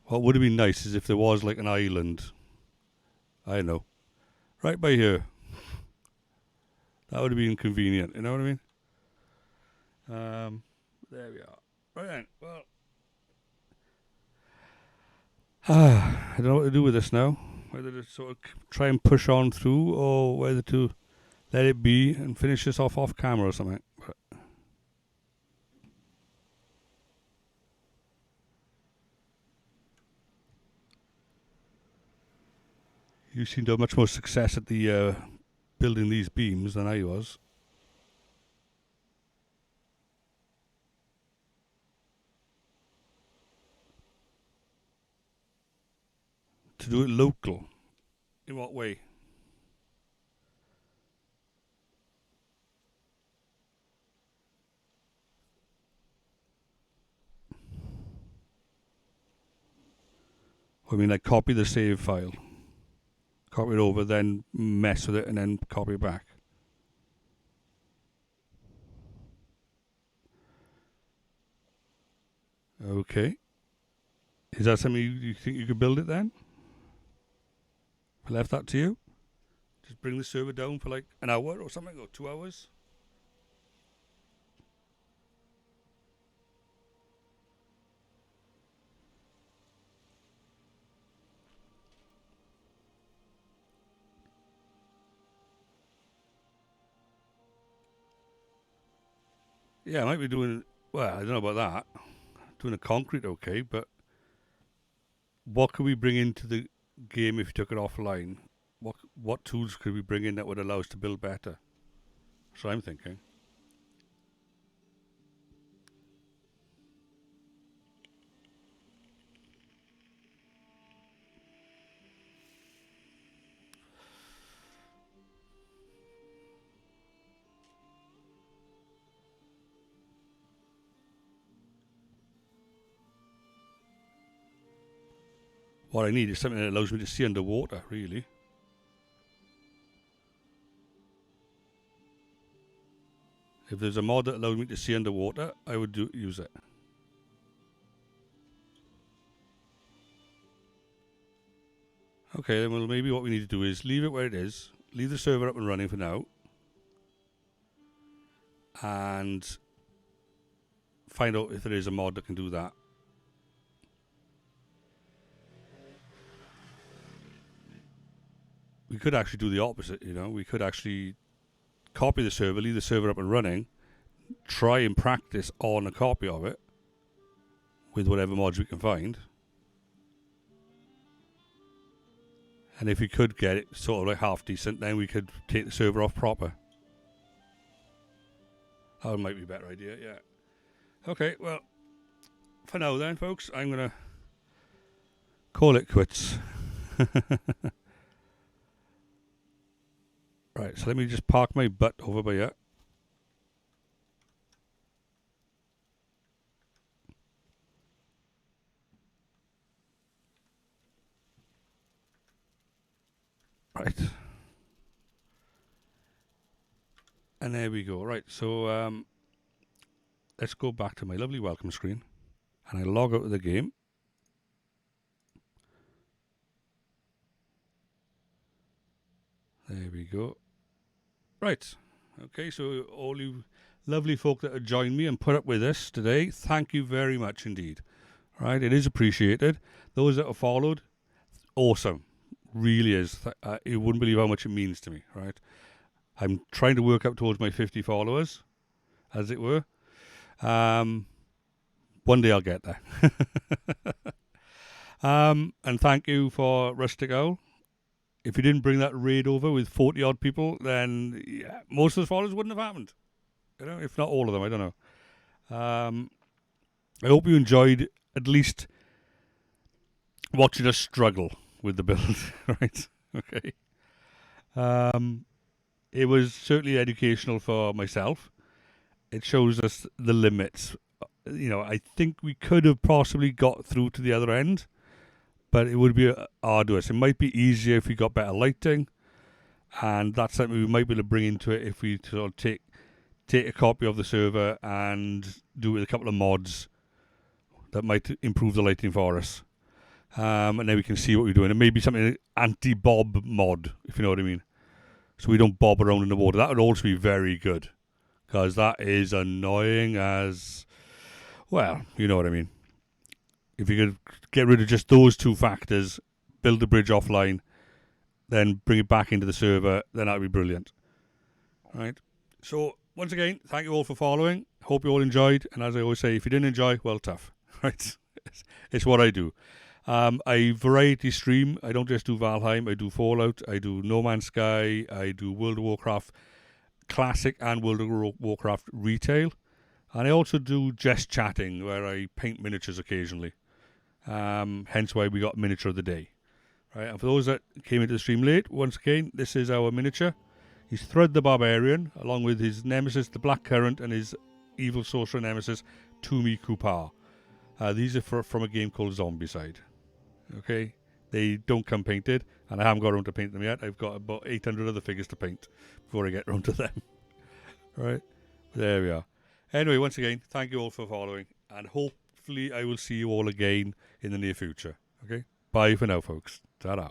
What would have been nice is if there was like an island, I don't know, right by here. That would have been convenient, you know what I mean? There we are. Right then, well. I don't know what to do with this now. Whether to sort of try and push on through or whether to let it be and finish this off camera or something. But you seem to have much more success at the building these beams than I was. To do it local. In what way? I mean, like copy the save file, copy it over, then mess with it, and then copy it back. Okay. Is that something you think you could build it then? I left that to you. Just bring the server down for like an hour or something, or 2 hours. Yeah, I might be doing. Well, I don't know about that. Doing a concrete, okay, but what could we bring into the game if you took it offline? What tools could we bring in that would allow us to build better? So I'm thinking. What I need is something that allows me to see underwater, really. If there's a mod that allows me to see underwater, I would use it. Okay, then well, maybe what we need to do is leave it where it is, leave the server up and running for now, and find out if there is a mod that can do that. We could actually do the opposite, you know. We could actually copy the server, leave the server up and running, try and practice on a copy of it with whatever mods we can find. And if we could get it sort of like half decent, then we could take the server off proper. That might be a better idea, yeah. Okay, well, for now then, folks, I'm going to call it quits. Right, so let me just park my butt over by here. Right. And there we go. Right, so let's go back to my lovely welcome screen. And I log out of the game. There we go. Right. Okay, so all you lovely folk that have joined me and put up with this today, thank you very much indeed. Right, it is appreciated. Those that have followed, awesome. Really is. You wouldn't believe how much it means to me, right? I'm trying to work up towards my 50 followers, as it were. One day I'll get there. And thank you for Rustic Owl. If you didn't bring that raid over with 40 odd people, then yeah, most of the followers wouldn't have happened. You know, if not all of them, I don't know. I hope you enjoyed at least watching us struggle with the build, right? Okay. It was certainly educational for myself. It shows us the limits. You know, I think we could have possibly got through to the other end, but it would be arduous. It might be easier if we got better lighting, and that's something we might be able to bring into it if we sort of take a copy of the server and do it with a couple of mods that might improve the lighting for us. And then we can see what we're doing. And maybe something like anti-bob mod, if you know what I mean. So we don't bob around in the water. That would also be very good, because that is annoying as... Well, you know what I mean. If you could get rid of just those two factors, build the bridge offline, then bring it back into the server, then that would be brilliant. Right. So, once again, thank you all for following. Hope you all enjoyed. And as I always say, if you didn't enjoy, well, tough. Right. It's what I do. I variety stream. I don't just do Valheim. I do Fallout. I do No Man's Sky. I do World of Warcraft Classic and World of Warcraft Retail. And I also do just chatting, where I paint miniatures occasionally. Hence why we got miniature of the day. Right. And for those that came into the stream late, once again, this is our miniature. He's Thread the Barbarian, along with his nemesis, the Black Current, and his evil sorcerer nemesis, Tumi Kupar. These are from a game called Zombicide. Okay, they don't come painted, and I haven't got around to paint them yet. I've got about 800 other figures to paint before I get around to them. Right, there we are. Anyway, once again, thank you all for following, and hopefully I will see you all again in the near future. Okay, bye for now, folks. Ta-da.